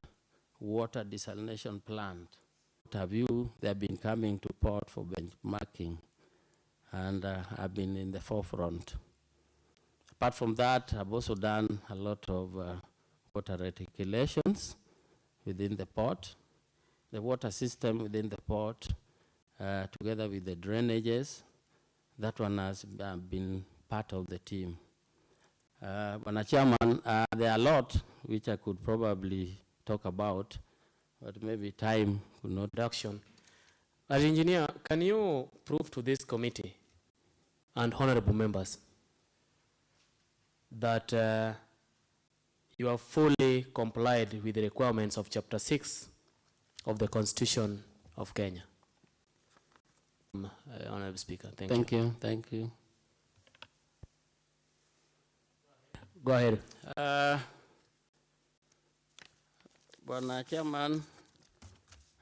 water desalination plant. They have been coming to port for benchmarking, and I've been in the forefront. Apart from that, I've also done a lot of water reticulations within the port, the water system within the port, together with the drainages. That one has been part of the team. Mr. Chairman, there are a lot which I could probably talk about, but maybe time could not. Reduction. As engineer, can you prove to this committee and honorable members that you have fully complied with the requirements of Chapter 6 of the Constitution of Kenya? Honorable Speaker, thank you. Thank you. Go ahead. Mr. Chairman,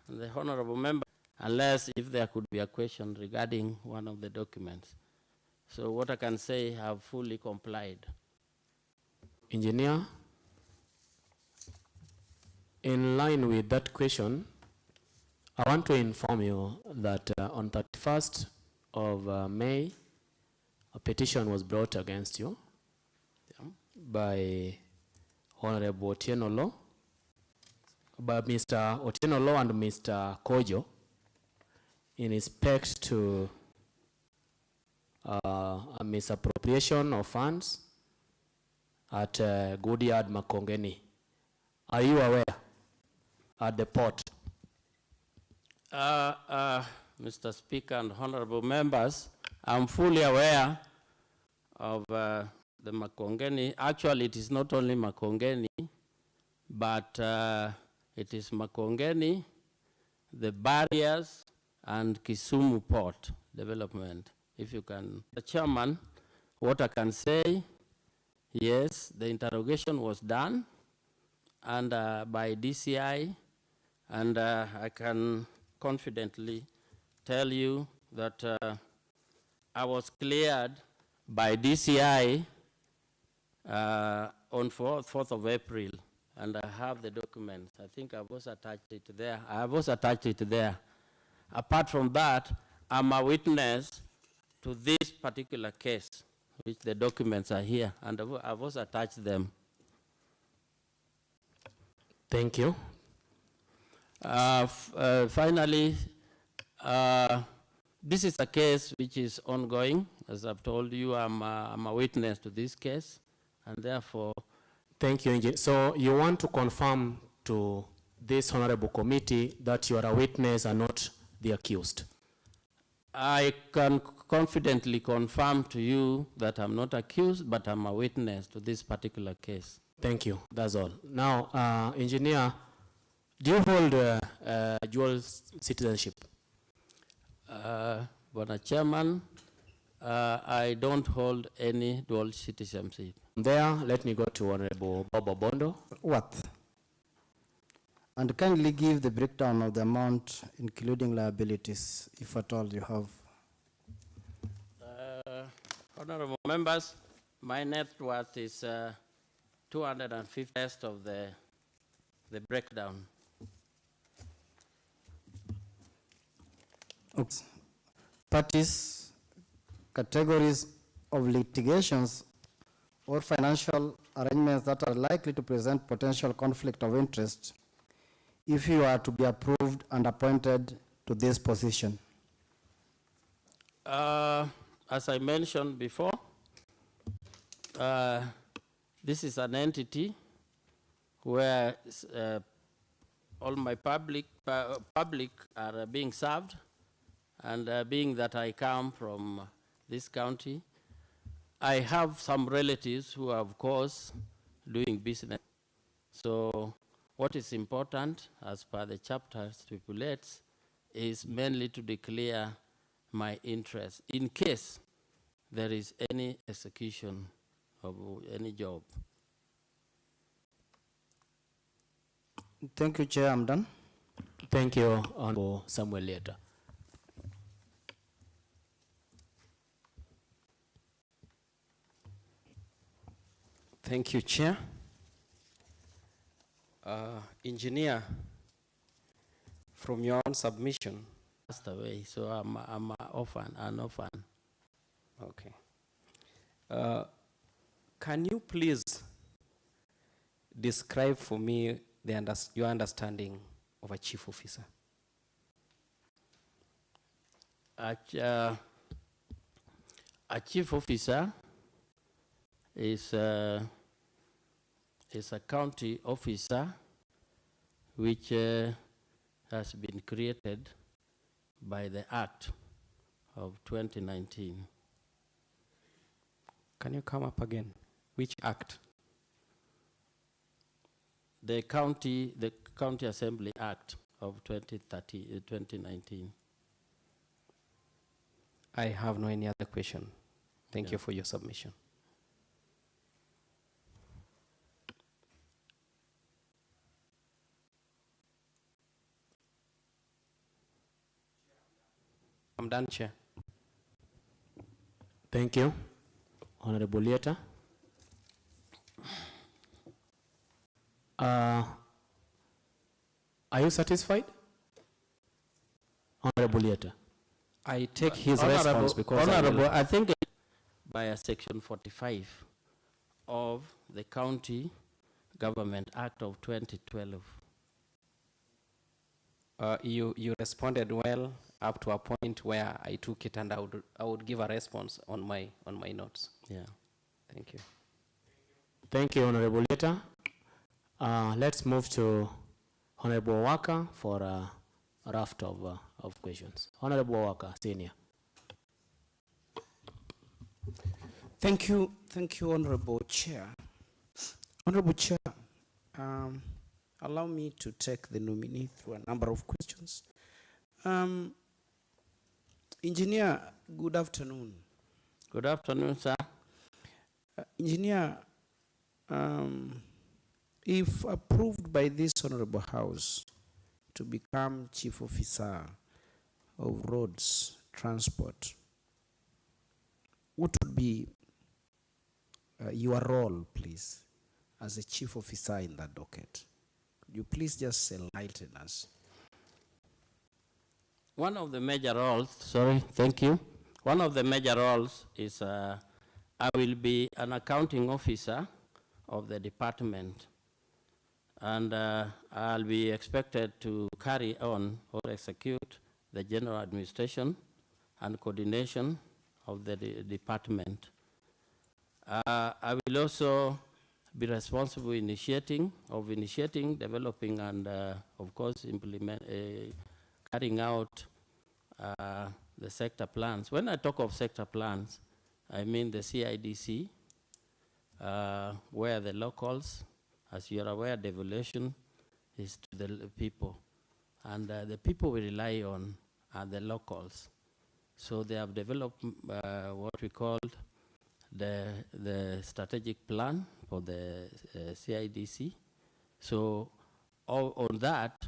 and the honorable member, unless if there could be a question regarding one of the documents. So what I can say, I have fully complied. Engineer, in line with that question, I want to inform you that on 31st of May, a petition was brought against you by Honorable Otieno Law, by Mr. Otieno Law and Mr. Kojo in respect to a misappropriation of funds at Goodyard Makongeni. Are you aware at the port? Mr. Speaker and honorable members, I'm fully aware of the Makongeni. Actually, it is not only Makongeni, but it is Makongeni, the barriers, and Kisumu Port development. If you can, the chairman, what I can say, yes, the interrogation was done and by DCI, and I can confidently tell you that I was cleared by DCI on 4th of April, and I have the documents. I think I was attached it there. I was attached it there. Apart from that, I'm a witness to this particular case, which the documents are here, and I was attached them. Thank you. Finally, this is a case which is ongoing. As I've told you, I'm a witness to this case, and therefore... Thank you, Engineer. So you want to confirm to this honorable committee that you are a witness and not the accused? I can confidently confirm to you that I'm not accused, but I'm a witness to this particular case. Thank you. That's all. Now, Engineer, do you hold dual citizenship? But Chairman, I don't hold any dual citizenship. There, let me go to Honorable Bobo Bondo. What? And kindly give the breakdown of the amount, including liabilities, if at all you have. Honorable members, my net worth is 250th of the breakdown. Oops. Parties, categories of litigations or financial arrangements that are likely to present potential conflict of interest if you are to be approved and appointed to this position. As I mentioned before, this is an entity where all my public are being served, and being that I come from this county, I have some relatives who are, of course, doing business. So what is important, as per the chapter stipulates, is mainly to declare my interest in case there is any execution of any job. Thank you, Chair. I'm done. Thank you, Honorable Samuel Leta. Thank you, Chair. Engineer, from your own submission. Passed away, so I'm an orphan. Okay. Can you please describe for me your understanding of a chief officer? A chief officer is a county officer which has been created by the Act of 2019. Can you come up again? Which act? The County Assembly Act of 2019. I have no any other question. Thank you for your submission. I'm done, Chair. Thank you. Honorable Leta. Are you satisfied? Honorable Leta. I take his response because I think by a section 45 of the County Government Act of 2012. You responded well up to a point where I took it and I would give a response on my notes. Yeah. Thank you. Thank you, Honorable Leta. Let's move to Honorable Waka for a raft of questions. Honorable Waka, Senior. Thank you, Honorable Chair. Honorable Chair, allow me to take the nominee through a number of questions. Engineer, good afternoon. Good afternoon, sir. Engineer, if approved by this Honorable House to become Chief Officer of roads, transport, what would be your role, please, as a chief officer in that docket? Could you please just enlighten us? One of the major roles, thank you. One of the major roles is I will be an accounting officer of the department, and I'll be expected to carry on or execute the general administration and coordination of the department. I will also be responsible initiating, developing, and of course carrying out the sector plans. When I talk of sector plans, I mean the CIDC, where the locals, as you are aware, devolution is to the people. And the people we rely on are the locals. So they have developed what we call the strategic plan for the CIDC. So on that,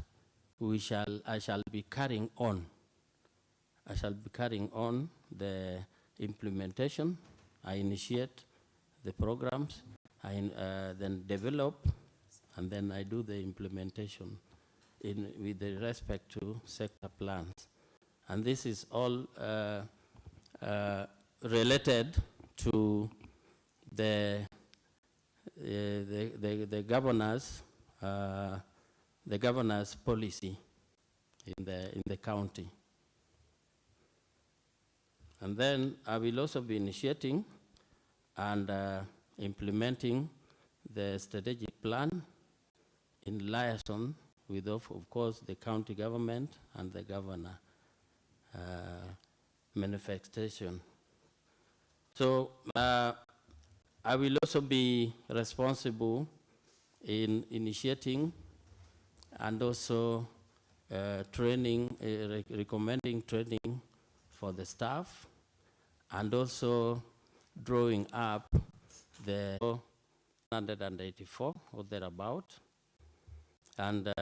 I shall be carrying on. I shall be carrying on the implementation. I initiate the programs, I then develop, and then I do the implementation with respect to sector plans. And this is all related to the governor's policy in the county. And then I will also be initiating and implementing the strategic plan in liaison with, of course, the county government and the governor manifestation. So I will also be responsible in initiating and also training, recommending training for the staff, and also drawing up the 184 or thereabout. And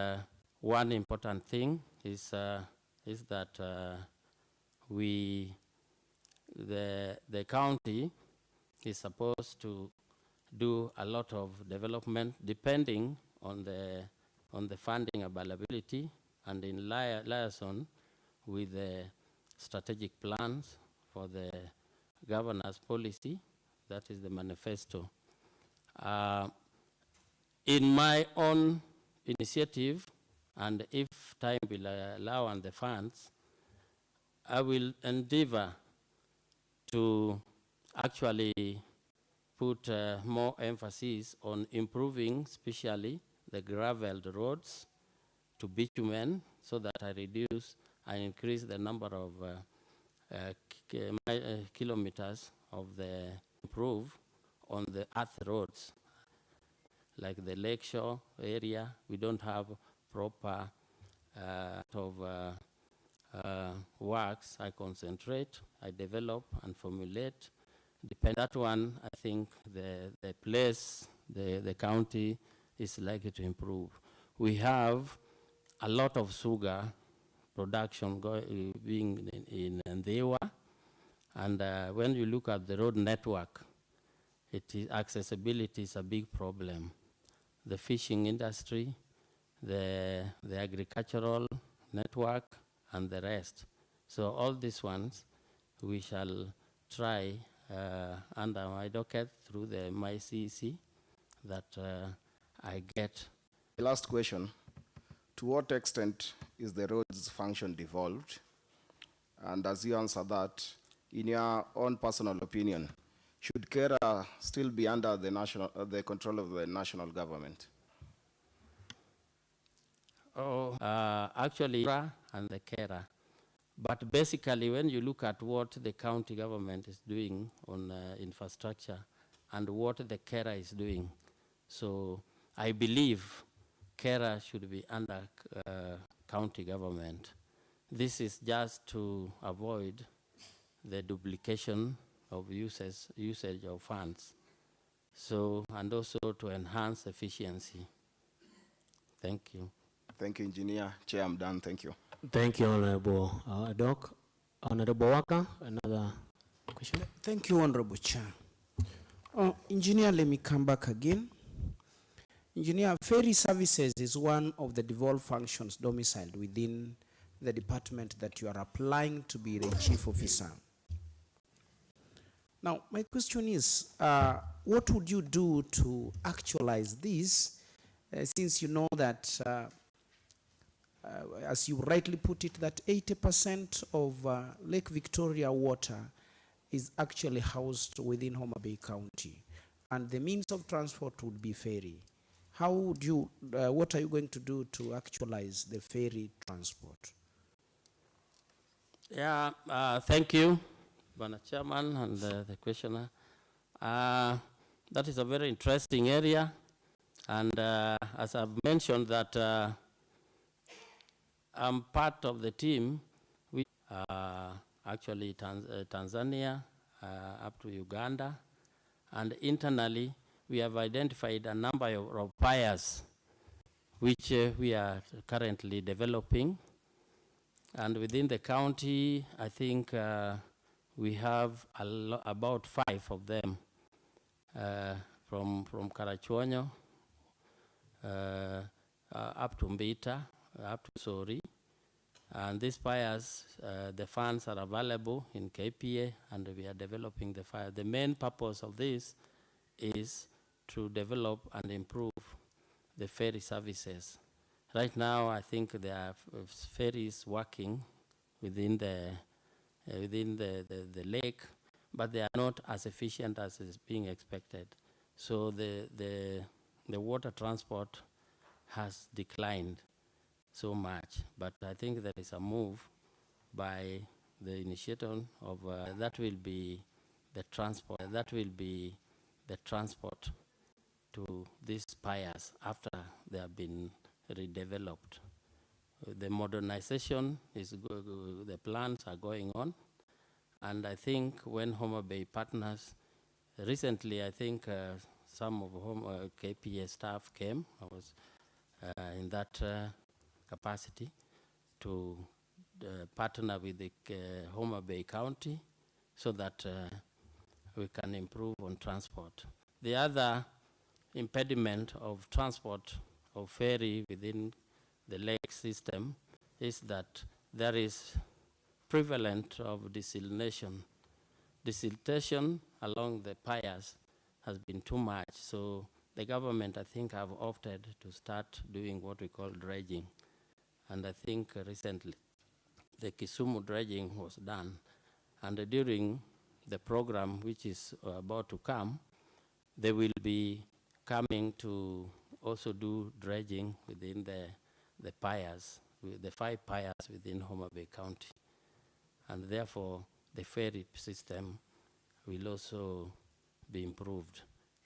one important thing is that the county is supposed to do a lot of development depending on the funding availability, and in liaison with the strategic plans for the governor's policy, that is the manifesto. In my own initiative, and if time will allow and the funds, I will endeavor to actually put more emphasis on improving, especially the graveled roads to bitumen, so that I reduce and increase the number of kilometers of the improve on the earth roads. Like the lakeshore area, we don't have proper works. I concentrate, I develop and formulate. Depend that one, I think the place, the county is likely to improve. We have a lot of sugar production being in Ndewa, and when you look at the road network, accessibility is a big problem. The fishing industry, the agricultural network, and the rest. So all these ones, we shall try under my docket through the MyCEC that I get. The last question, to what extent is the roads function devolved? And as you answer that, in your own personal opinion, should KERA still be under the control of the national government? Actually, and the KERA. But basically, when you look at what the county government is doing on infrastructure and what the KERA is doing, so I believe KERA should be under county government. This is just to avoid the duplication of usage of funds. So, and also to enhance efficiency. Thank you. Thank you, Engineer. Chair, I'm done. Thank you. Thank you, Honorable Doc. Honorable Waka, another question. Thank you, Honorable Chair. Engineer, let me come back again. Engineer, ferry services is one of the devolved functions domiciled within the department that you are applying to be the chief officer. Now, my question is, what would you do to actualize this, since you know that, as you rightly put it, that 80% of Lake Victoria water is actually housed within Homa Bay County, and the means of transport would be ferry. How would you, what are you going to do to actualize the ferry transport? Yeah, thank you, Bwana Chairman and the questioner. That is a very interesting area, and as I've mentioned that I'm part of the team which actually Tanzania up to Uganda, and internally we have identified a number of piers which we are currently developing. And within the county, I think we have about 5 of them from Karachuonyo up to Mbita, up to Sori. And these piers, the funds are available in KPA, and we are developing the fire. The main purpose of this is to develop and improve the ferry services. Right now, I think there are ferries working within the lake, but they are not as efficient as is being expected. So the water transport has declined so much. But I think there is a move by the initiative of that will be the transport. That will be the transport to these piers after they have been redeveloped. The modernization is the plans are going on, and I think when Homa Bay partners recently, I think some of KPA staff came. I was in that capacity to partner with the Homa Bay County so that we can improve on transport. The other impediment of transport of ferry within the lake system is that there is prevalent of desalination. Desiltation along the piers has been too much, so the government, I think, have opted to start doing what we call dredging. And I think recently the Kisumu dredging was done. And during the program, which is about to come, they will be coming to also do dredging within the piers, the 5 piers within Homa Bay County. And therefore, the ferry system will also be improved.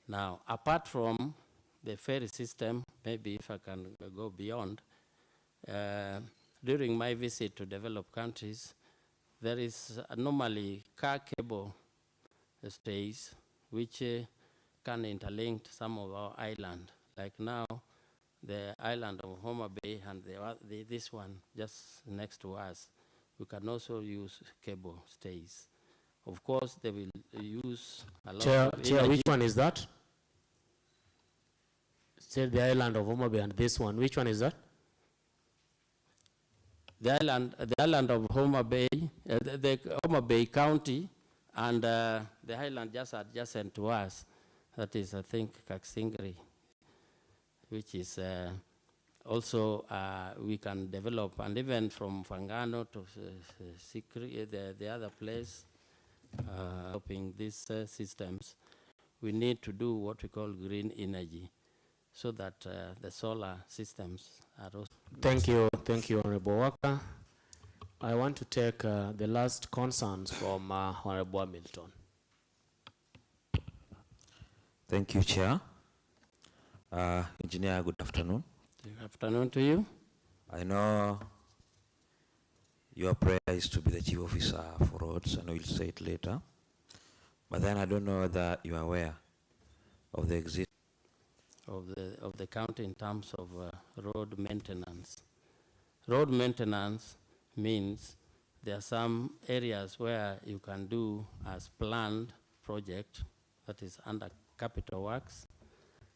Now, apart from the ferry system, maybe if I can go beyond, during my visit to developed countries, there is normally car cable stays which can interlink some of our island. Like now, the island of Homa Bay and this one just next to us, we can also use cable stays. Of course, they will use a lot of Chair, energy. which one is that? Say the island of Homa Bay and this one. Which one is that? The island of Homa Bay, the Homa Bay County, and the island just adjacent to us. That is, I think, Kaksingri, which is also we can develop, and even from Fangano to Sikri, the other place, developing these systems, we need to do what we call green energy, so that the solar systems are also. Thank you, Honorable Waka. I want to take the last concerns from Honorable Hamilton. Thank you, Chair. Engineer, good afternoon. Good afternoon to you. I know your prayer is to be the chief officer for roads, and we'll say it later. But then I don't know whether you are aware of the existence of the county in terms of road maintenance. Road maintenance means there are some areas where you can do as planned project, that is under capital works,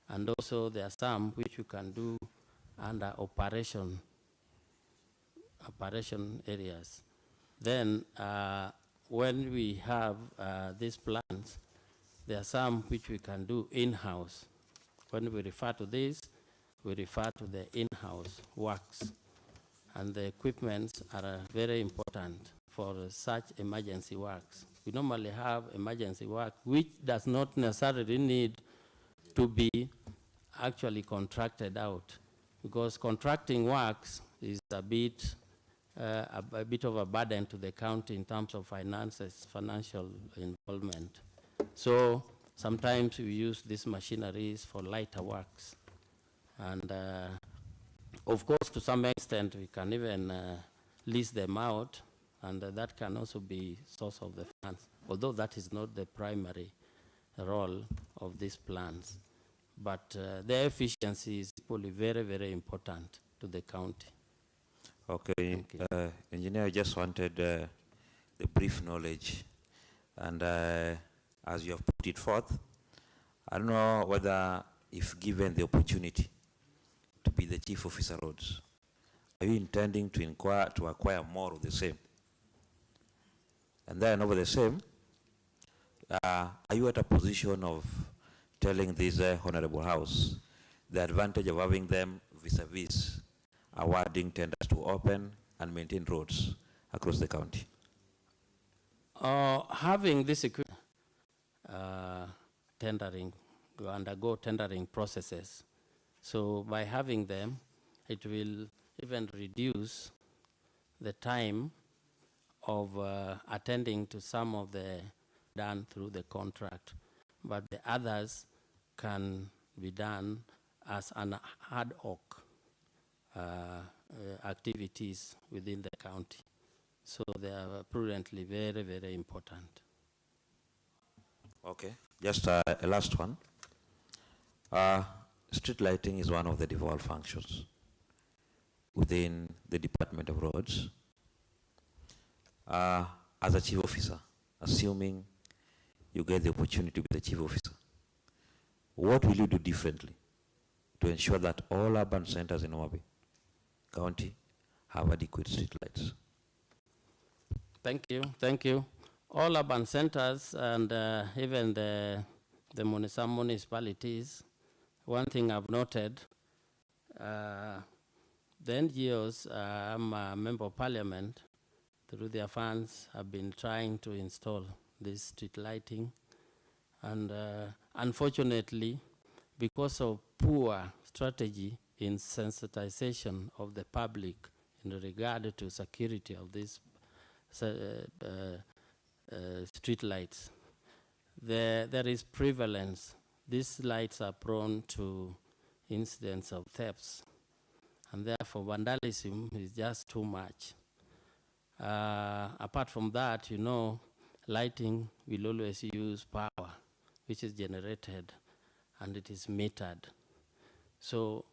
and also there are some which you can do under operation areas. Then when we have these plans, there are some which we can do in-house. When we refer to this, we refer to the in-house works. And the equipments are very important for such emergency works. We normally have emergency work which does not necessarily need to be actually contracted out, because contracting works is a bit of a burden to the county in terms of finances, financial involvement. So sometimes we use these machineries for lighter works. And of course, to some extent, we can even lease them out, and that can also be source of the funds, although that is not the primary role of these plans. But their efficiency is equally very, very important to the county. Okay, Engineer, I just wanted the brief knowledge. And as you have put it forth, I don't know whether, if given the opportunity to be the Chief Officer Roads, are you intending to acquire more of the same? And then over the same, are you at a position of telling this Honorable House the advantage of having them vis-a-vis awarding tenders to open and maintain roads across the county? Having this equipment, tendering, to undergo tendering processes. So by having them, it will even reduce the time of attending to some of the done through the contract, but the others can be done as an ad hoc activities within the county. So they are prudently very, very important. Okay, just a last one. Street lighting is one of the devolved functions within the Department of Roads. As a chief officer, assuming you get the opportunity to be the chief officer, what will you do differently to ensure that all urban centers in Homa Bay County have adequate street lights? Thank you, thank you. All urban centers and even the some municipalities, one thing I've noted, the NGOs, I'm a member of parliament, through their funds have been trying to install this street lighting. And unfortunately, because of poor strategy in sensitization of the public in regard to security of these street lights, there is prevalence. These lights are prone to incidents of thefts, and therefore vandalism is just too much. Apart from that, you know, lighting will always use power, which is generated, and it is metered. So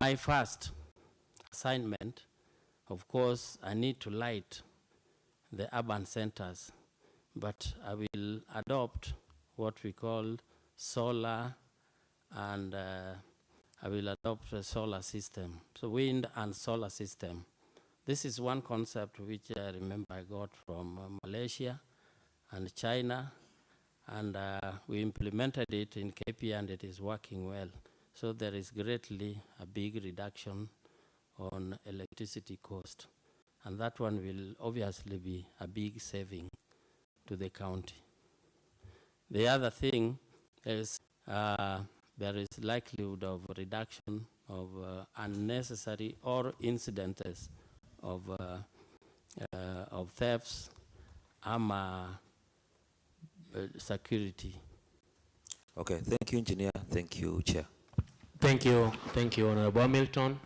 my first assignment, of course, I need to light the urban centers, but I will adopt what we call solar, and I will adopt a solar system, so wind and solar system. This is one concept which I remember I got from Malaysia and China, and we implemented it in KP, and it is working well. So there is greatly a big reduction on electricity cost, and that one will obviously be a big saving to the county. The other thing is there is likelihood of reduction of unnecessary or incidents of thefts, security. Okay, thank you, Engineer. Thank you, Chair. Thank you, Honorable Hamilton,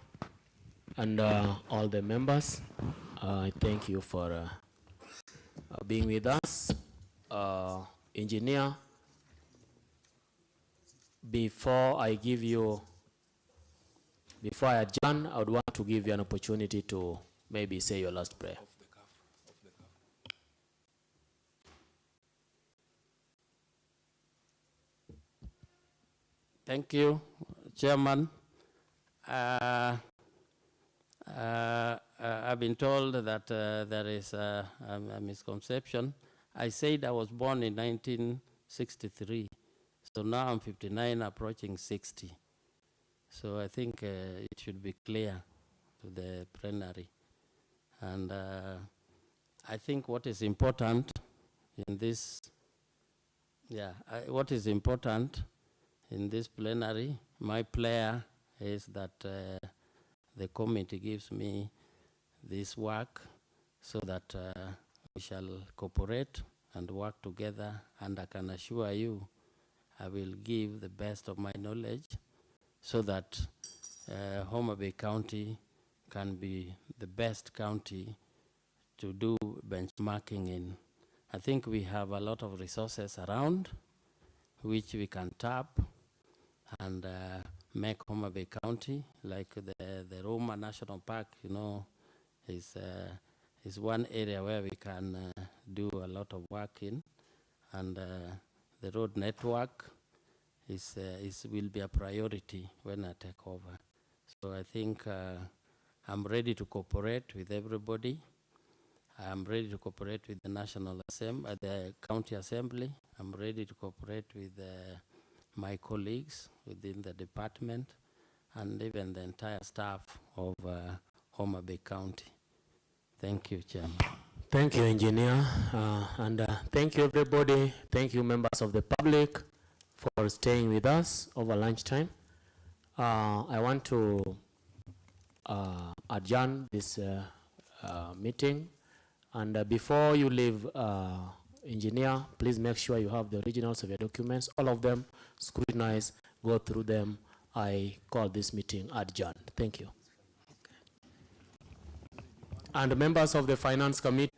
and all the members. I thank you for being with us. Engineer, before I adjourn, I would want to give you an opportunity to maybe say your last prayer. Thank you, Chairman. I've been told that there is a misconception. I said I was born in 1963, so now I'm 59, approaching 60. So I think it should be clear to the plenary. And I think what is important in this, what is important in this plenary, my prayer is that the committee gives me this work so that we shall cooperate and work together, and I can assure you I will give the best of my knowledge so that Homa Bay County can be the best county to do benchmarking in. I think we have a lot of resources around which we can tap and make Homa Bay County, like the Roma National Park, you know, is one area where we can do a lot of work in, and the road network will be a priority when I take over. So I think I'm ready to cooperate with everybody. I'm ready to cooperate with the National Assembly, the County Assembly. I'm ready to cooperate with my colleagues within the department and even the entire staff of Homa Bay County. Thank you, Chairman. Thank you, Engineer, and thank you, everybody. Thank you, members of the public, for staying with us over lunchtime. I want to adjourn this meeting, and before you leave, Engineer, please make sure you have the originals of your documents, all of them, scrutinize, go through them. I call this meeting adjourned. Thank you. And members of the Finance Committee,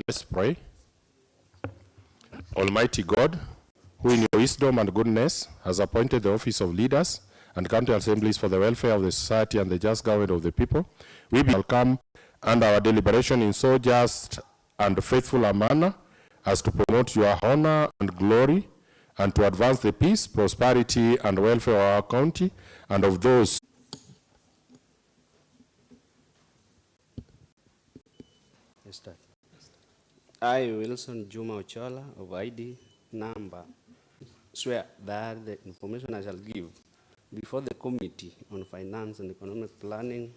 Let's pray. Almighty God, who in your wisdom and goodness has appointed the office of leaders and county assemblies for the welfare of the society and the just government of the people, we welcome and our deliberation in so just and faithful a manner as to promote your honor and glory and to advance the peace, prosperity, and welfare of our county and of those I, Wilson Juma Ochola of ID number, swear that the information I shall give before the Committee on Finance and Economic Planning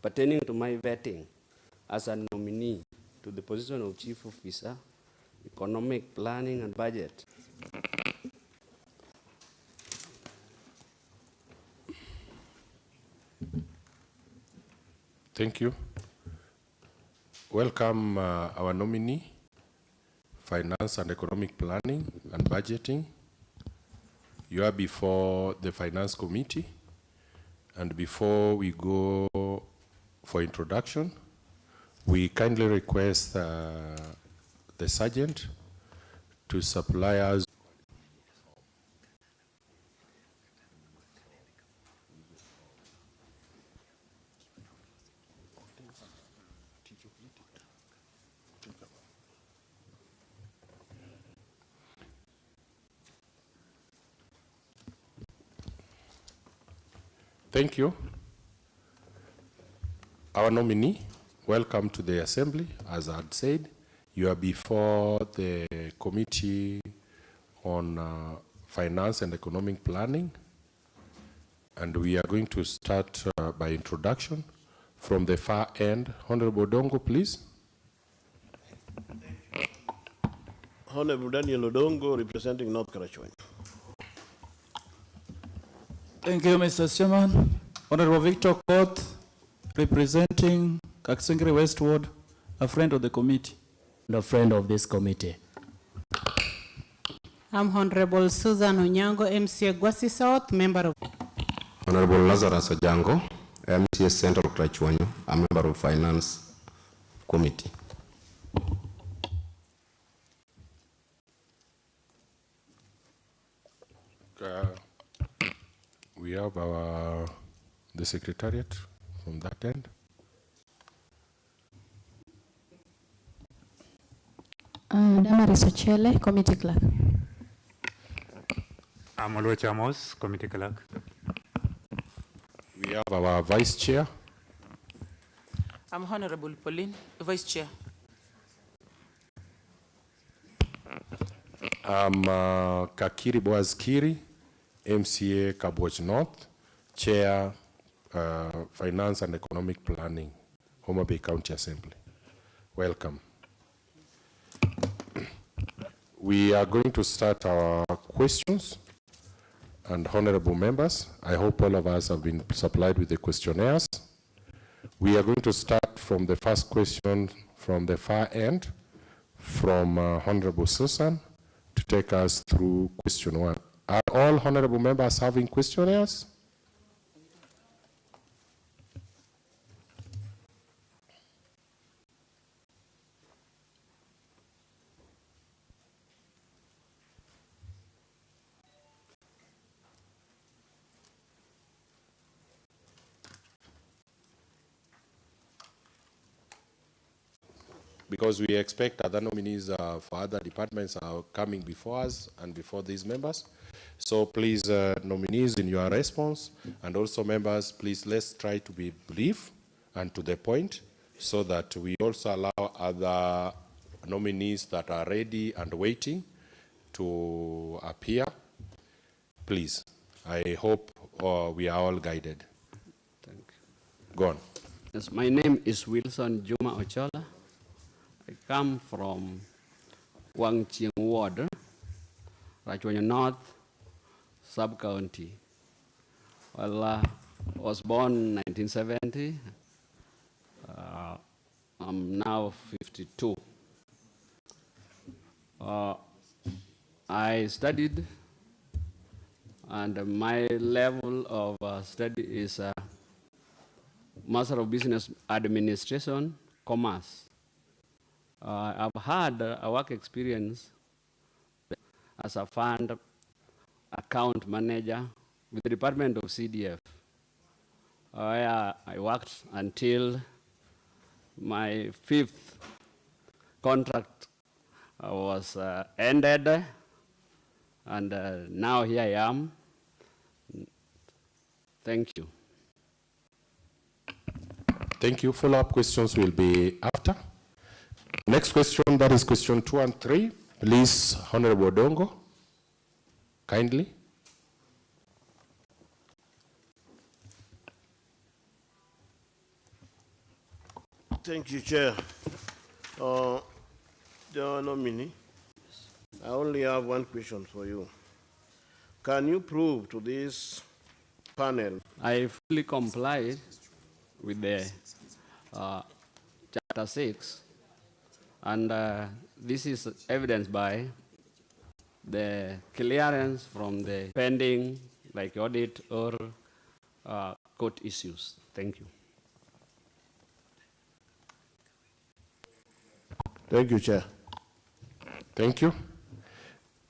pertaining to my vetting as a nominee to the position of Chief Officer, Economic Planning and Budget. Thank you. Welcome our nominee, Finance and Economic Planning and Budgeting. You are before the Finance Committee, and before we go for introduction, we kindly request the Sergeant to supply us Thank you. Our nominee, welcome to the Assembly. As I had said, you are before the Committee on Finance and Economic Planning, and we are going to start by introduction. From the far end, Honorable Odongo, please. Honorable Daniel Odongo, representing North Karachuonyo. Thank you, Mr. Chairman. Honorable Victor Koth, representing Kaksingri Westward, a friend of the committee. And a friend of this committee. I'm Honorable Susan Onyango, MCA Gwasi South, member of... Honorable Lazarus Ojango, MCA Central Karachuonyo, a member of Finance Committee. We have the Secretariat from that end. Damaris Ochele, Committee Clerk. Amolo Chamos, Committee Clerk. We have our Vice Chair. I'm Honorable Pauline, Vice Chair. I'm Kakiri Boaz Kiri, MCA Kabwach North, Chair, Finance and Economic Planning, Homa Bay County Assembly. Welcome. We are going to start our questions. And honorable members, I hope all of us have been supplied with the questionnaires. We are going to start from the first question from the far end, from Honorable Susan, to take us through question 1. Are all honorable members having questionnaires? Because we expect other nominees for other departments are coming before us and before these members. So please, nominees, in your response, and also members, please let's try to be brief and to the point so that we also allow other nominees that are ready and waiting to appear. Please, I hope we are all guided. Thank you. Go on. Yes, my name is Wilson Juma Ochola. I come from Wangchieng Ward, Karachuonyo North Sub-County. Well, I was born in 1970. I'm now 52. I studied, and my level of study is Master of Business Administration, Commerce. I've had a work experience as a fund account manager with the Department of CDF. I worked until my 5th contract was ended, and now here I am. Thank you. Thank you. Follow-up questions will be after. Next question, that is question 2 and 3. Please, Honorable Odongo, kindly. Thank you, Chair. The nominee, I only have one question for you. Can you prove to this panel? I fully complied with the Chapter 6, and this is evidenced by the clearance from the pending, like audit or court issues. Thank you. Thank you, Chair. Thank you.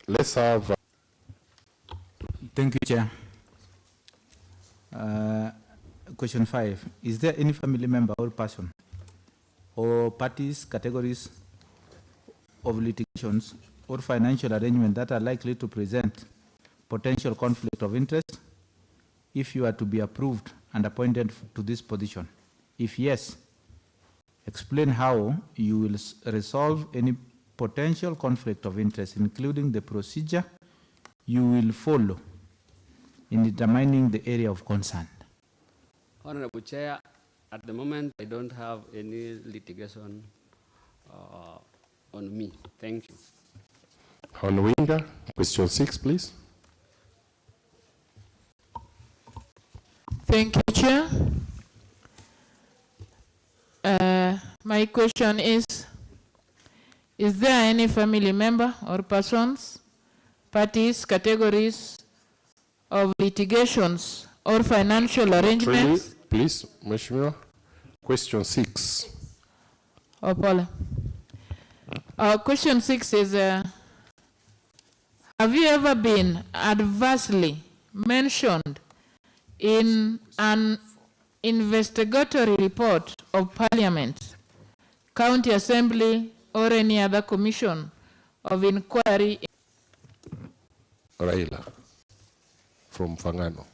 Let's have. Thank you, Chair. Question 5. Is there any family member or person or parties, categories of litigations or financial arrangement that are likely to present potential conflict of interest if you are to be approved and appointed to this position? If yes, explain how you will resolve any potential conflict of interest, including the procedure you will follow in determining the area of concern. Honorable Chair, at the moment I don't have any litigation on me. Thank you. Honorable Winga, question 6, please. Thank you, Chair. My question is there any family member or persons, parties, categories of litigations or financial arrangements? Please, Mheshimiwa. Question 6. Oh, Paula. Question 6 is, have you ever been adversely mentioned in an investigatory report of Parliament, County Assembly, or any other commission of inquiry? Raila from Fangano.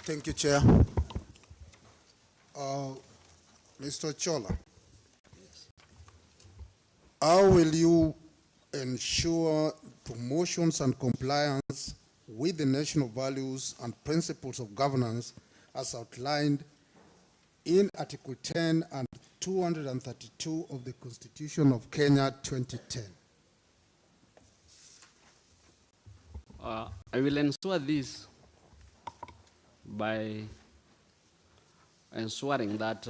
Thank you, Chair. Mr. Chola, how will you ensure promotions and compliance with the national values and principles of governance as outlined in Article 10 and 232 of the Constitution of Kenya 2010? I will ensure this by ensuring that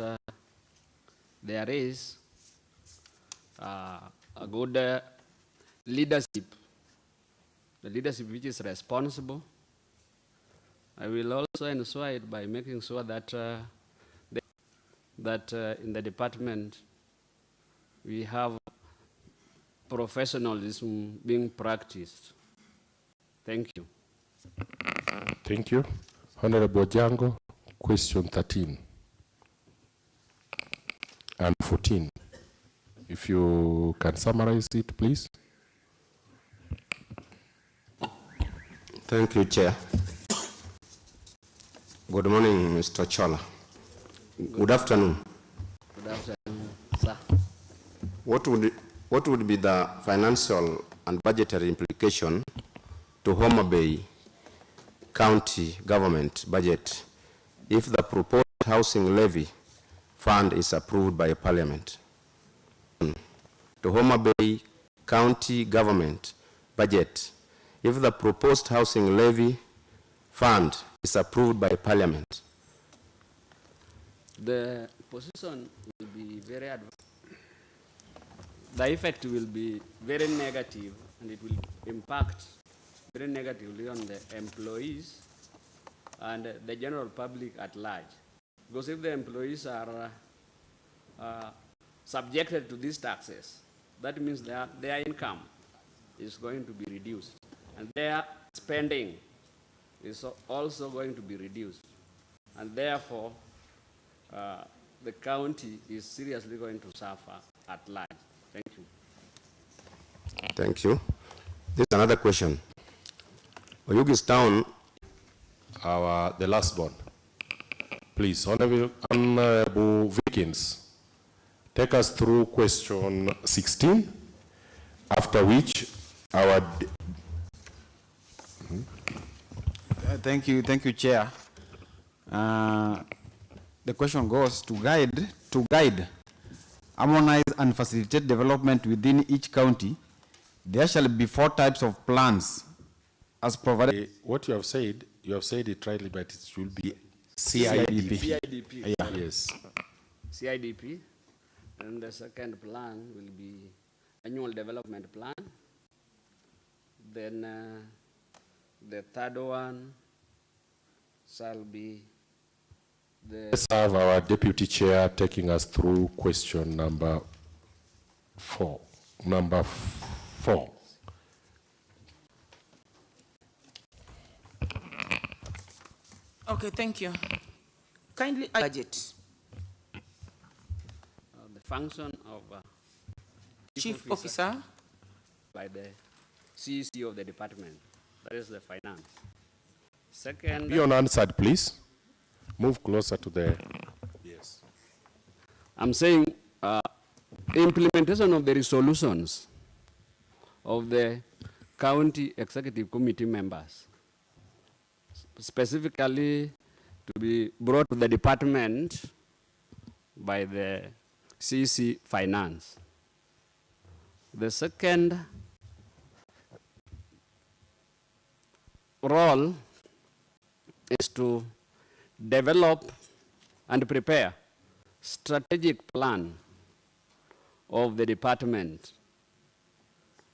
there is a good leadership, the leadership which is responsible. I will also ensure it by making sure that in the department we have professionalism being practiced. Thank you. Thank you. Honorable Jango, question 13 and 14. If you can summarize it, please. Thank you, Chair. Good morning, Mr. Chola. Good afternoon. Good afternoon, sir. What would be the financial and budgetary implication to Homa Bay County government budget if the proposed housing levy fund is approved by Parliament? To Homa Bay County government budget if the proposed housing levy fund is approved by Parliament? The position will be very the effect will be very negative, and it will impact very negatively on the employees and the general public at large. Because if the employees are subjected to these taxes, that means their income is going to be reduced. And their spending is also going to be reduced. And therefore, the county is seriously going to suffer at large. Thank you. Thank you. This is another question. Oyugis Town, the last one. Please, Honorable Vikins, take us through question 16, after which our... Thank you, Chair. The question goes to guide, harmonize and facilitate development within each county. There shall be 4 types of plans as provided. What you have said it rightly, but it should be CIDP. CIDP. Yeah. Yes. CIDP. And the second plan will be annual development plan. Then the third one shall be the... Let's have our Deputy Chair taking us through question number 4. Number 4. Okay, thank you. Kindly budget. The function of Chief Officer by the CEC of the department. That is the finance. Second. Be unanswered, please. Move closer to the... Yes. I'm saying implementation of the resolutions of the county executive committee members, specifically to be brought to the department by the CEC Finance. The second role is to develop and prepare strategic plan of the department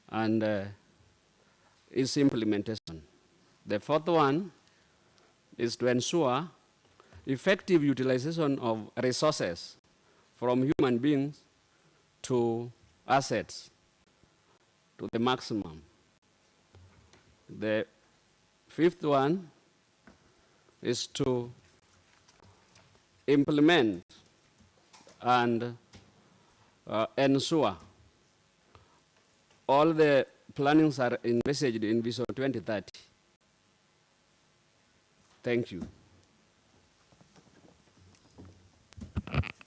and its implementation. The fourth one is to ensure effective utilization of resources from human beings to assets to the maximum. The fifth one is to implement and ensure all the plannings are envisaged in Vision 2030. Thank you.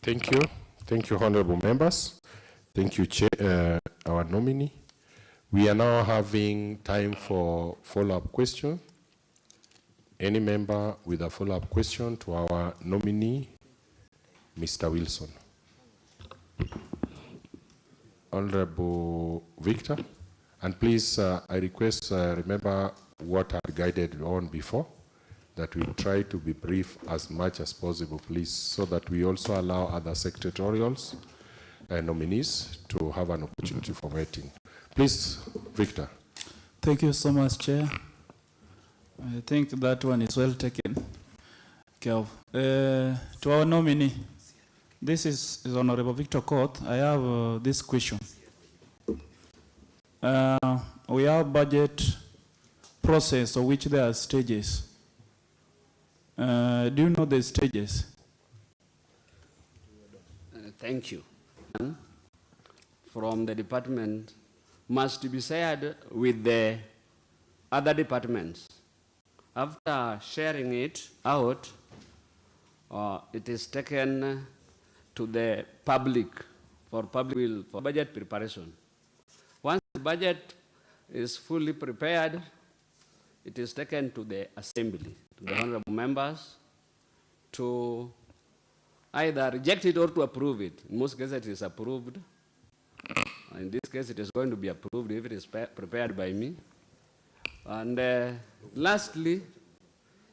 Thank you. Thank you, honorable members. Thank you, Chair, our nominee. We are now having time for follow-up question. Any member with a follow-up question to our nominee, Mr. Wilson. Honorable Victor. And please, I request, remember what I guided on before, that we try to be brief as much as possible, please, so that we also allow other secretarials and nominees to have an opportunity for waiting. Please, Victor. Thank you so much, Chair. I think that one is well taken care of. To our nominee, this is Honorable Victor Court. I have this question. We have budget process of which there are stages. Do you know the stages? Thank you. From the department must be shared with the other departments. After sharing it out, it is taken to the public for budget preparation. Once the budget is fully prepared, it is taken to the assembly, to the honorable members, to either reject it or to approve it. In most cases, it is approved. In this case, it is going to be approved if it is prepared by me. And lastly,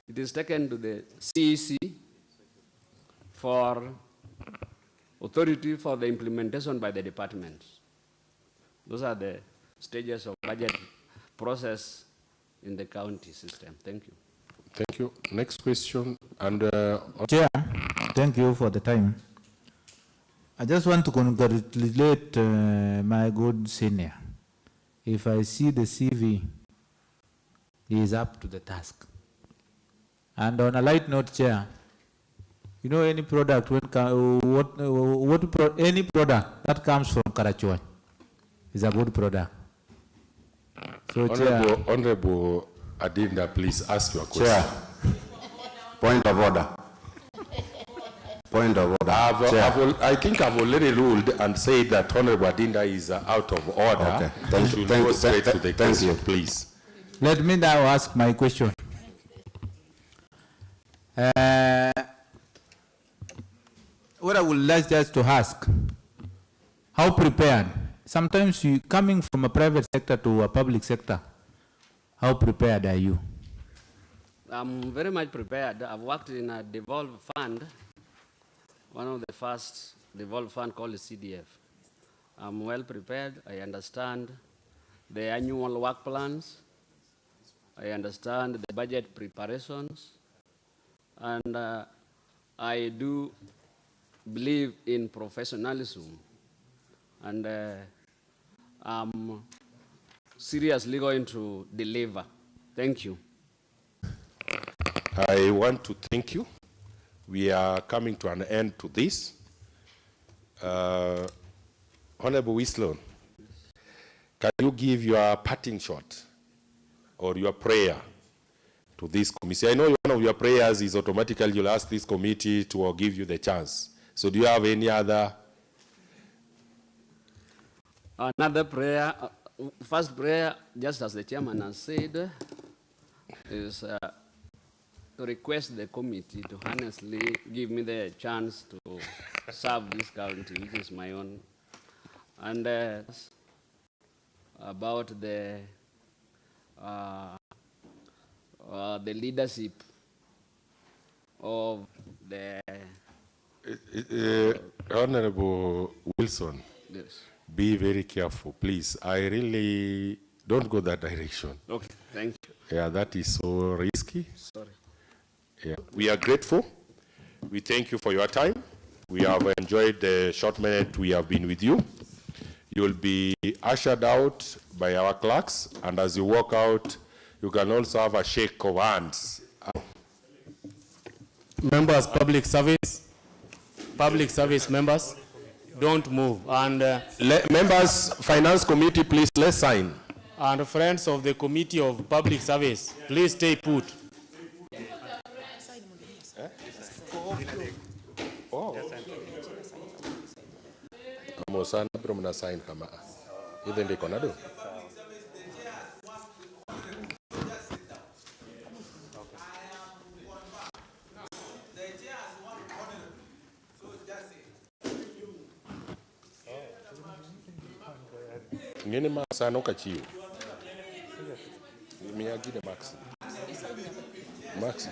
it is taken to the CEC for authority for the implementation by the departments. Those are the stages of budget process in the county system. Thank you. Thank you. Next question. And Chair, Thank you for the time. I just want to congratulate my good senior. If I see the CV, he is up to the task. And on a light note, Chair, you know any product, any product that comes from Karachuan is a good product. So, Chair, Honorable Adinda, please ask your question. Chair, point of order. Point of order. I think I've already ruled and said that Honorable Adinda is out of order. Okay. Thank you. Go straight to the question, please. let me now ask my question. What I would like just to ask, how prepared, sometimes you coming from a private sector to a public sector, how prepared are you? I'm very much prepared. I've worked in a devolved fund, one of the first devolved fund called CDF. I'm well prepared. I understand the annual work plans. I understand the budget preparations. And I do believe in professionalism. And I'm seriously going to deliver. Thank you. I want to thank you. We are coming to an end to this. Honorable Wislon, can you give your parting shot or your prayer to this committee? I know one of your prayers is automatically you'll ask this committee to give you the chance. So do you have any other? Another prayer, first prayer, just as the chairman has said, is to request the committee to honestly give me the chance to serve this county, which is my own. And about the leadership of the Honorable Wilson, yes. Be very careful, please. I really don't go that direction. Okay, thank you. Yeah, that is so risky. Sorry. Yeah. We are grateful. We thank you for your time. We have enjoyed the short minute we have been with you. You'll be ushered out by our clerks, and as you walk out, you can also have a shake of hands. Members, public service members, don't move. And members, Finance Committee, please, let's sign. And friends of the Committee of Public Service, please stay put. Sana bro mna sign kama ile ndiko nado. Ngene masana ukachiyo. Miyagide Max. Max.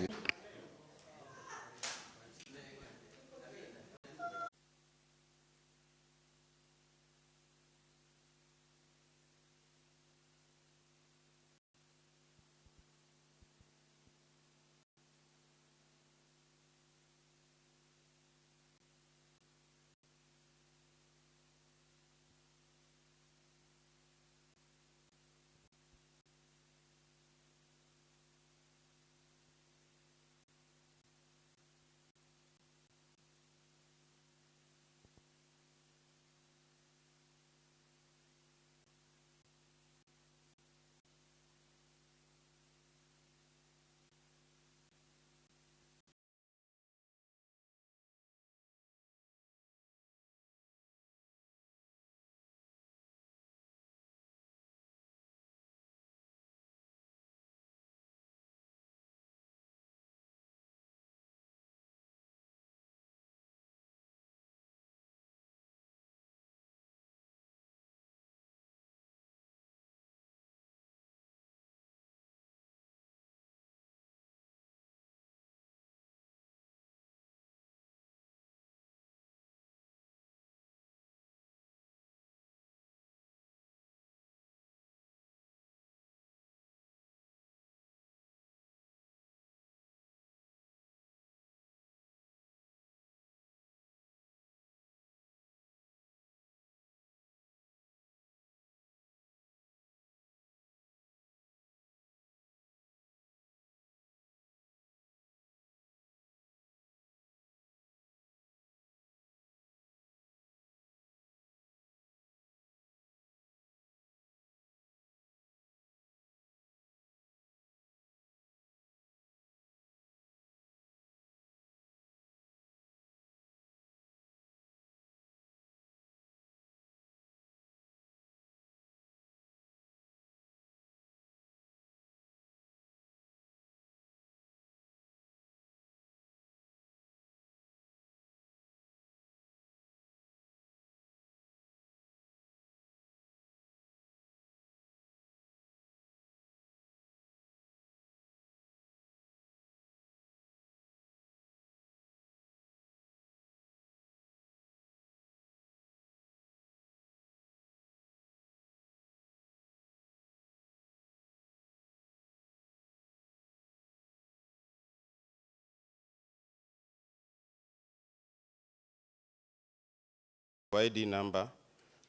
ID number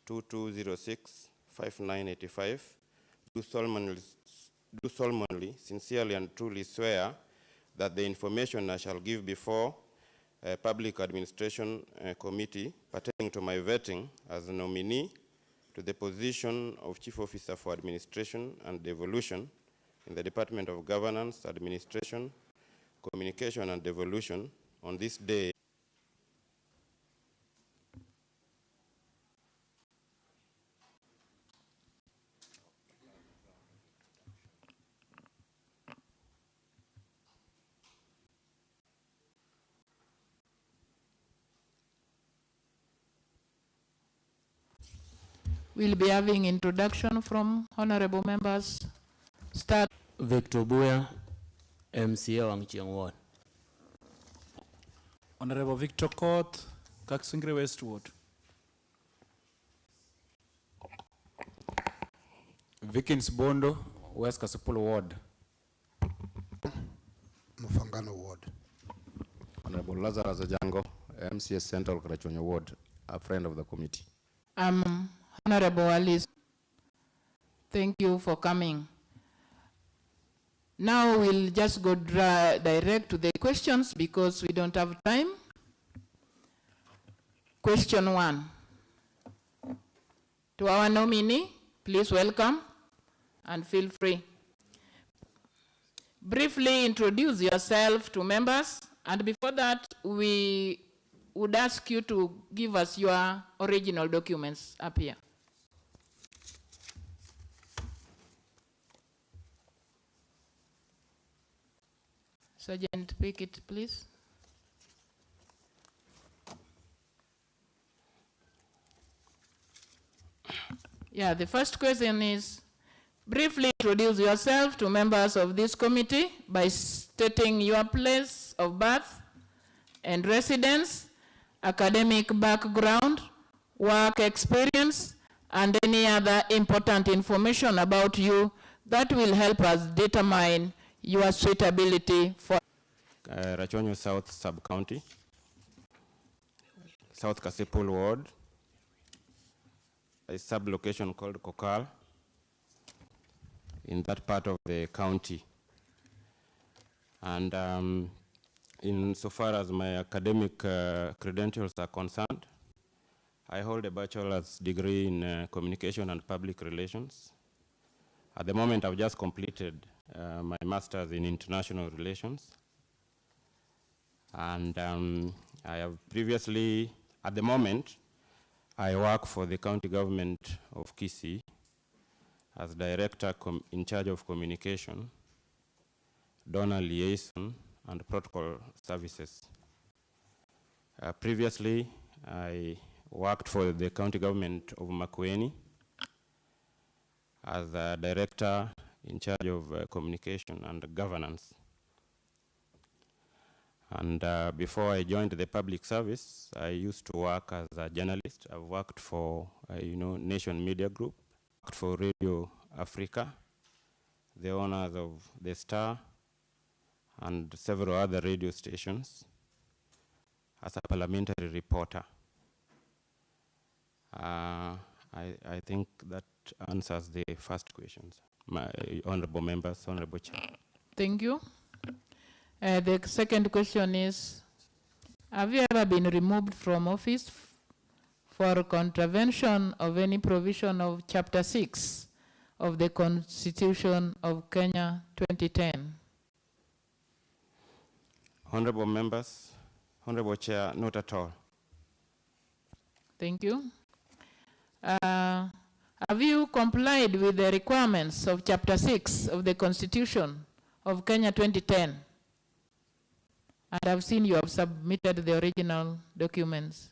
2206-5985, do solemnly, sincerely, and truly swear that the information I shall give before a public administration committee pertaining to my vetting as a nominee to the position of Chief Officer for Administration and Devolution in the Department of Governance, Administration, Communication, and Devolution on this day We'll be having introduction from honorable members. Start. Victor Buya, MCA Wangchiang Ward. Honorable Victor Koth, Kaksingri Westwood. Vikins Bondo, West Kasipul Ward. Mufangano Ward. Honorable Lazarus Ajango, MCA Central Karachuonyo Ward, a friend of the committee. Honorable Alice, thank you for coming. Now we'll just go direct to the questions because we don't have time. Question 1. To our nominee, please welcome and feel free. Briefly introduce yourself to members, and before that, we would ask you to give us your original documents up here. Sergeant Pickett, please. Yeah, the first question is, briefly introduce yourself to members of this committee by stating your place of birth and residence, academic background, work experience, and any other important information about you that will help us determine your suitability for Rachuonyo South Sub-County, South Kasipul Ward, a sub-location called Kokal in that part of the county. And insofar as my academic credentials are concerned, I hold a bachelor's degree in communication and public relations. At the moment, I've just completed my master's in international relations. And I have previously, at the moment, I work for the county government of Kisii as director in charge of communication, donor liaison, and protocol services. Previously, I worked for the county government of Makueni as a director in charge of communication and governance. And before I joined the public service, I used to work as a journalist. I've worked for, Nation Media Group, worked for Radio Africa, the owners of The Star, and several other radio stations as a parliamentary reporter. I think that answers the first questions. My honorable members, honorable chair. Thank you. The second question is, have you ever been removed from office for contravention of any provision of Chapter 6 of the Constitution of Kenya 2010? Honorable members, honorable chair, not at all. Thank you. Have you complied with the requirements of Chapter 6 of the Constitution of Kenya 2010? And I've seen you have submitted the original documents.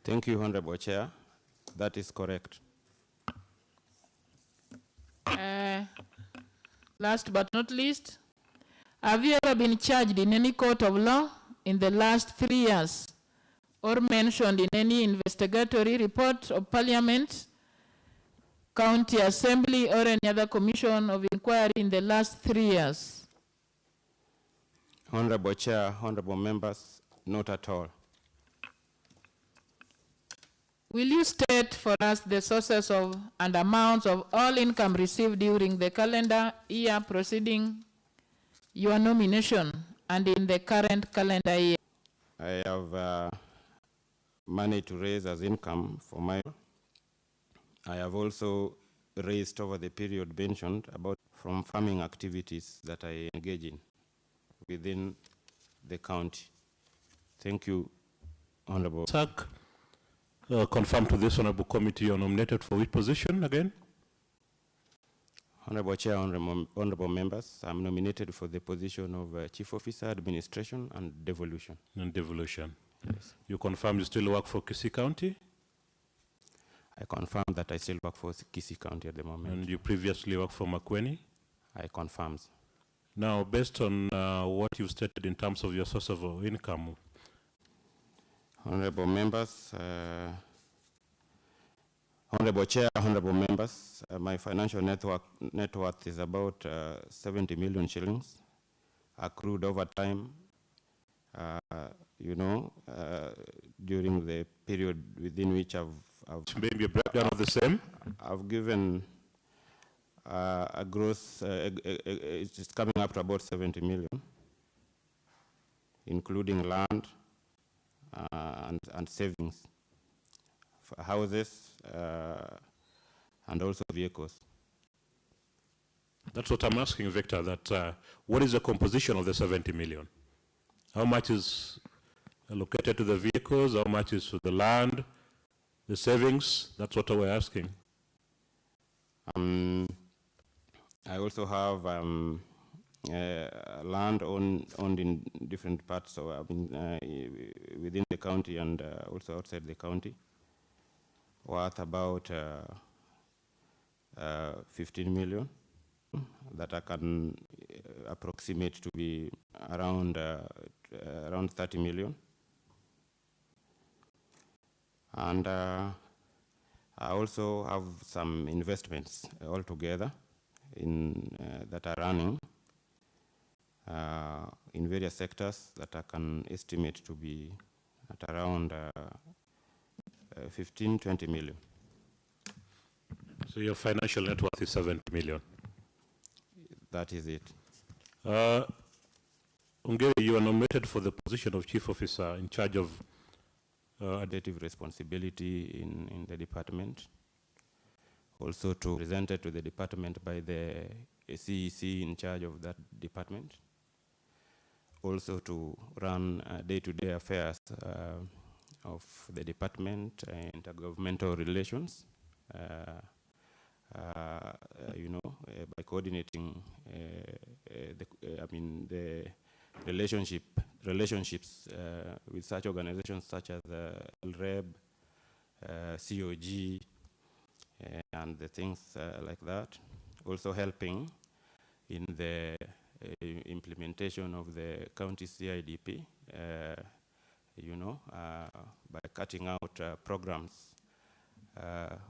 Thank you, honorable chair. That is correct. Last but not least, have you ever been charged in any court of law in the last 3 years or mentioned in any investigatory report of Parliament, County Assembly, or any other commission of inquiry in the last 3 years? Honorable chair, honorable members, not at all. will you state for us the sources of and amounts of all income received during the calendar year preceding your nomination and in the current calendar year? I have money to raise as income for my. I have also raised over the period mentioned about from farming activities that I engage in within the county. Thank you, Honorable. SAC, confirm to this Honorable Committee you are nominated for which position again? Honorable Chair, honorable members, I'm nominated for the position of Chief Officer, Administration and Devolution. And Devolution. Yes. You confirm you still work for Kisii County? I confirm that I still work for Kisii County at the moment. And you previously worked for Makueni? I confirm. Now, based on what you've stated in terms of your source of income. Honorable members, Honorable Chair, honorable members, my financial net worth is about 70 million shillings, accrued over time, during the period within which I've maybe a breakdown of the same? I've given a gross, it's coming up to about 70 million, including land and savings, for houses and also vehicles. That's what I'm asking, Victor, that what is the composition of the 70 million? How much is allocated to the vehicles? How much is to the land, the savings? That's what we're asking. I also have land owned in different parts, so within the county and also outside the county, worth about 15 million that I can approximate to be around 30 million. And I also have some investments altogether that are running in various sectors that I can estimate to be at around 15-20 million. So your financial net worth is 70 million? That is it. Ongeri, you are nominated for the position of Chief Officer in charge of administrative responsibility in the department. Also presented to the department by the CEC in charge of that department. Also to run day-to-day affairs of the department, intergovernmental relations, by coordinating the relationships with such organizations such as LREB, COG, and the things like that. Also helping in the implementation of the county CIDP, by cutting out programs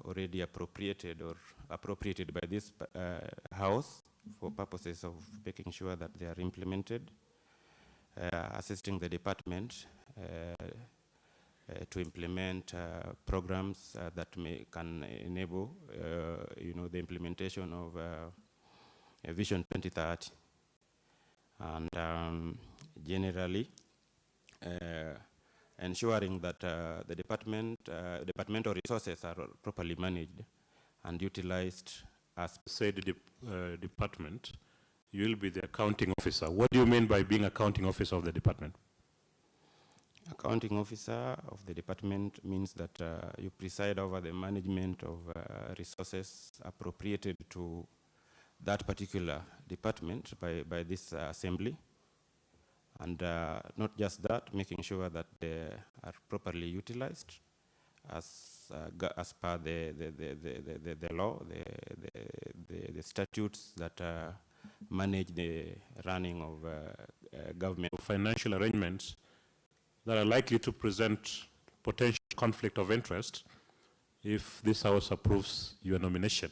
already appropriated by this House for purposes of making sure that they are implemented, assisting the department to implement programs that can enable, the implementation of Vision 2030, and generally ensuring that the departmental resources are properly managed and utilized as said. Department, you will be the accounting officer. What do you mean by being accounting officer of the department? Accounting officer of the department means that you preside over the management of resources appropriated to that particular department by this assembly. And not just that, making sure that they are properly utilized as per the law, the statutes that manage the running of government. Financial arrangements that are likely to present potential conflict of interest if this House approves your nomination.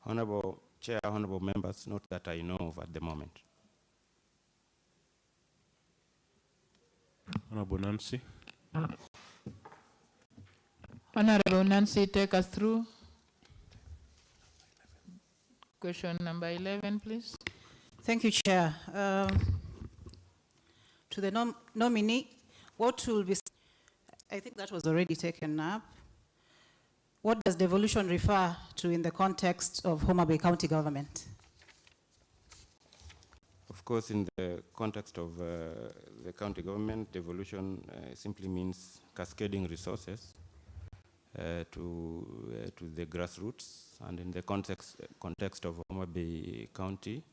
Honorable Chair, honorable members, not that I know of at the moment. Honorable Nancy. Honorable Nancy, take us through question number 11, please. Thank you, Chair. To the nominee, what will be, I think that was already taken up. What does devolution refer to in the context of Homa Bay County government? Of course, in the context of the county government, devolution simply means cascading resources to the grassroots, and in the context of Homa Bay County,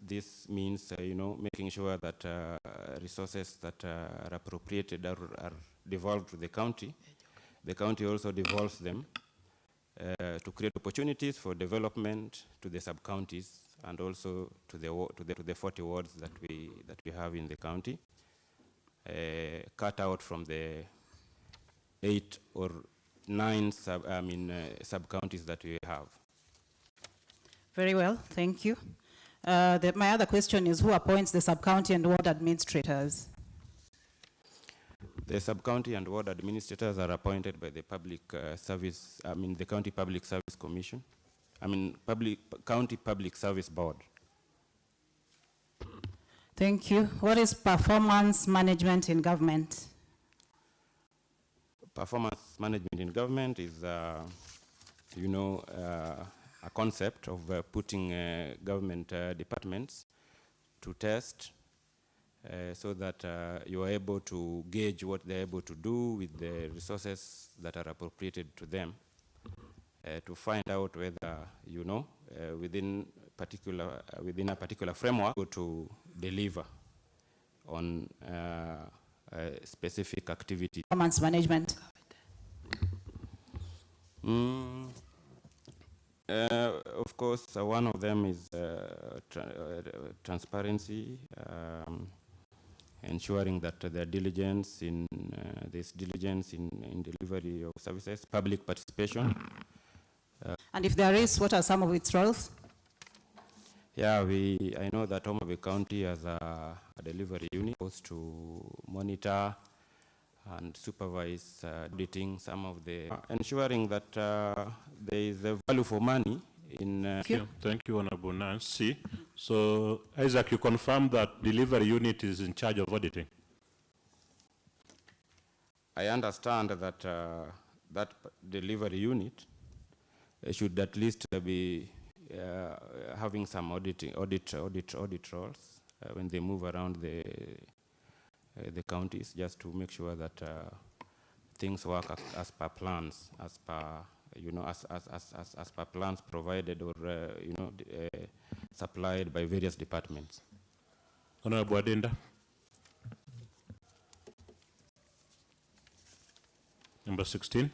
this means making sure that resources that are appropriated are devolved to the county. The county also devolves them to create opportunities for development to the sub-counties and also to the 40 wards that we have in the county, cut out from the 8 or 9 sub-counties that we have. Very well, thank you. My other question is, who appoints the sub-county and ward administrators? The sub-county and ward administrators are appointed by the the County Public Service Commission. County Public Service Board. Thank you. What is performance management in government? Performance management in government is, a concept of putting government departments to test so that you are able to gauge what they're able to do with the resources that are appropriated to them, to find out whether, within a particular framework, to deliver on specific activity. Performance management. Of course, one of them is transparency, ensuring that there's diligence in delivery of services, public participation. And if there is, what are some of its roles? Yeah, I know that Homa Bay County has a delivery unit supposed to monitor and supervise auditing some of the, ensuring that there is a value for money in. Thank you, Honorable Nancy. So, Isaac, you confirm that delivery unit is in charge of auditing? I understand that that delivery unit should at least be having some audit roles when they move around the counties, just to make sure that things work as per plans, as per as per plans provided or supplied by various departments. Honorable Adinda. Number 16.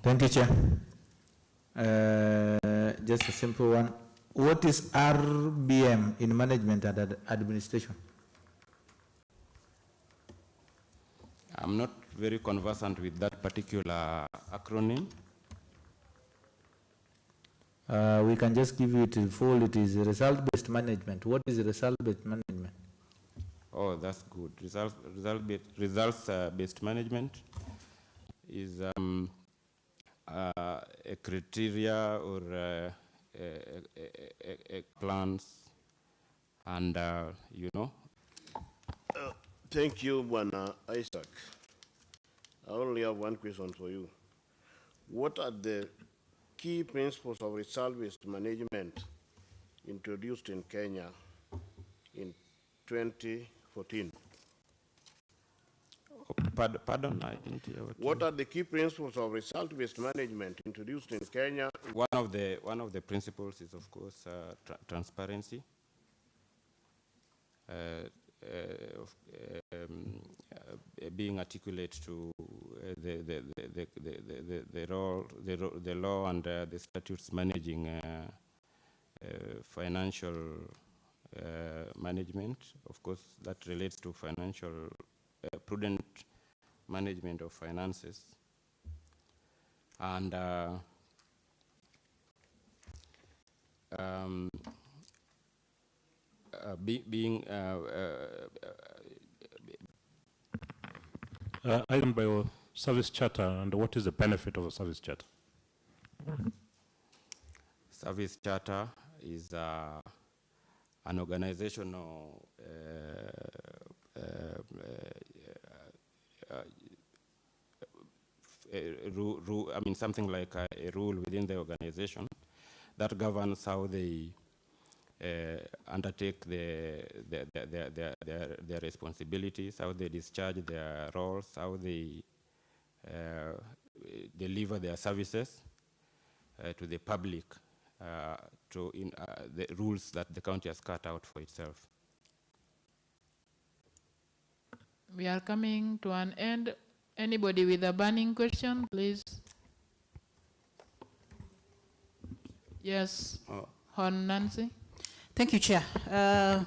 Thank you, Chair. Just a simple one. What is RBM in management and administration? I'm not very conversant with that particular acronym. We can just give it in full. It is result-based management. What is result-based management? Oh, that's good. Results-based management is a criteria or plans, and Thank you, Bwana Isaac. I only have one question for you. What are the key principles of result-based management introduced in Kenya in 2014? Pardon, I didn't hear what are the key principles of result-based management introduced in Kenya? One of the principles is, of course, transparency. Being articulate to the law and the statutes managing financial management. Of course, that relates to financial prudent management of finances, and being Item by your service charter, and what is the benefit of a service charter? Service charter is an organizational something like a rule within the organization that governs how they undertake their responsibilities, how they discharge their roles, how they deliver their services to the public, the rules that the county has cut out for itself. We are coming to an end. Anybody with a burning question, please? Yes, Hon Nancy. Thank you, Chair.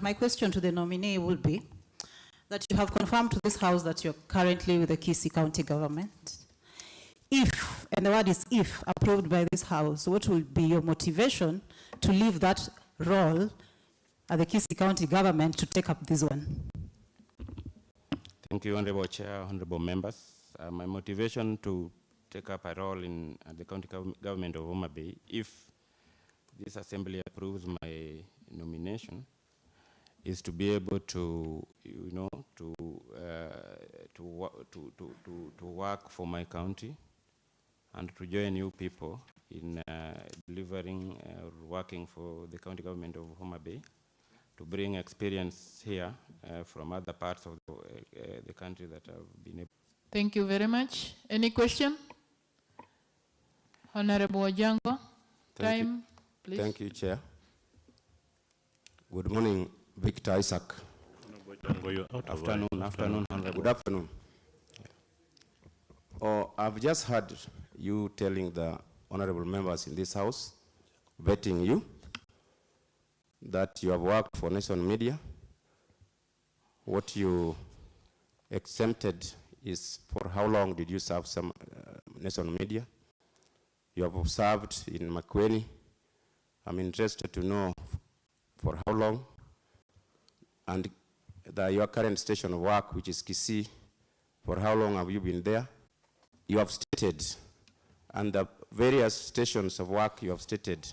My question to the nominee will be that you have confirmed to this House that you're currently with the Kisii County government. If, and the word is if, approved by this House, what will be your motivation to leave that role at the Kisii County government to take up this one? Thank you, Honorable Chair, Honorable members. My motivation to take up a role in the county government of Homa Bay, if this assembly approves my nomination, is to be able to, to work for my county and to join new people in delivering, working for the county government of Homa Bay, to bring experience here from other parts of the country that have been able. Thank you very much. Any question? Honorable Ojango, time, please. Thank you, Chair. Good morning, Victor Isaac. Afternoon. Good afternoon. I've just heard you telling the honorable members in this House, vetting you, that you have worked for Nation Media. What you exempted is for how long did you serve some Nation Media? You have served in Makueni. I'm interested to know for how long, and your current station of work, which is Kisii, for how long have you been there? You have stated, and the various stations of work you have stated,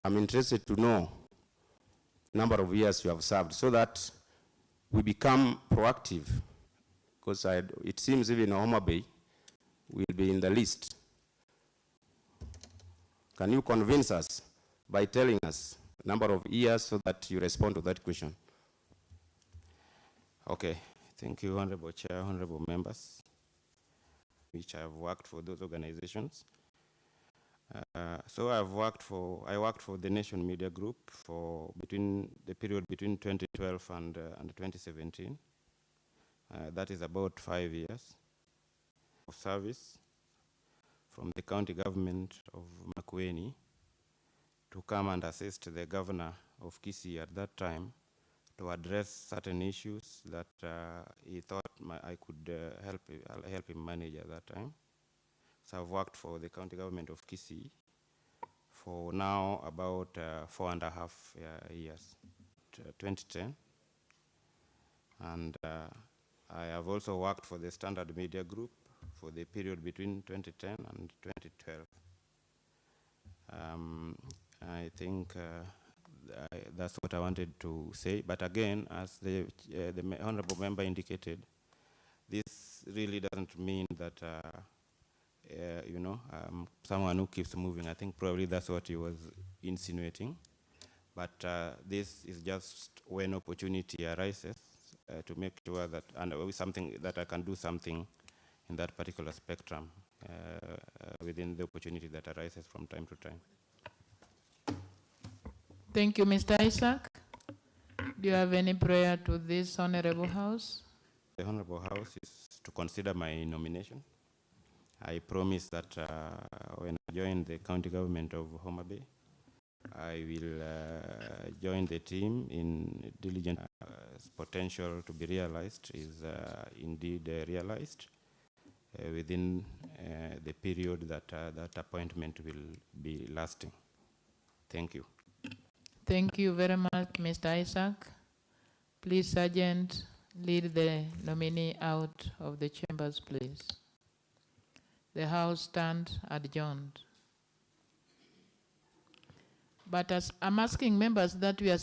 I'm interested to know number of years you have served so that we become proactive, because it seems even Homa Bay will be in the list. Can you convince us by telling us number of years so that you respond to that question? Okay, thank you, Honorable Chair, Honorable members, which I have worked for those organizations. So I worked for the Nation Media Group for the period between 2012 and 2017. That is about 5 years of service from the county government of Makueni to come and assist the governor of Kisii at that time to address certain issues that he thought I could help him manage at that time. So I've worked for the county government of Kisii for now about 4.5 years, 2010. And I have also worked for the Standard Media Group for the period between 2010 and 2012. I think that's what I wanted to say. But again, as the honorable member indicated, this really doesn't mean that someone who keeps moving. I think probably that's what he was insinuating. But this is just when opportunity arises to make sure that, and something that I can do something in that particular spectrum within the opportunity that arises from time to time. Thank you, Mr. Isaac. Do you have any prayer to this Honorable House? The Honorable House is to consider my nomination. I promise that when I join the county government of Homa Bay, I will join the team in diligent potential to be realized is indeed realized within the period that that appointment will be lasting. Thank you. Thank you very much, Mr. Isaac. Please, Sergeant, lead the nominee out of the chambers, please. The House stands adjourned. But as I'm asking members that we are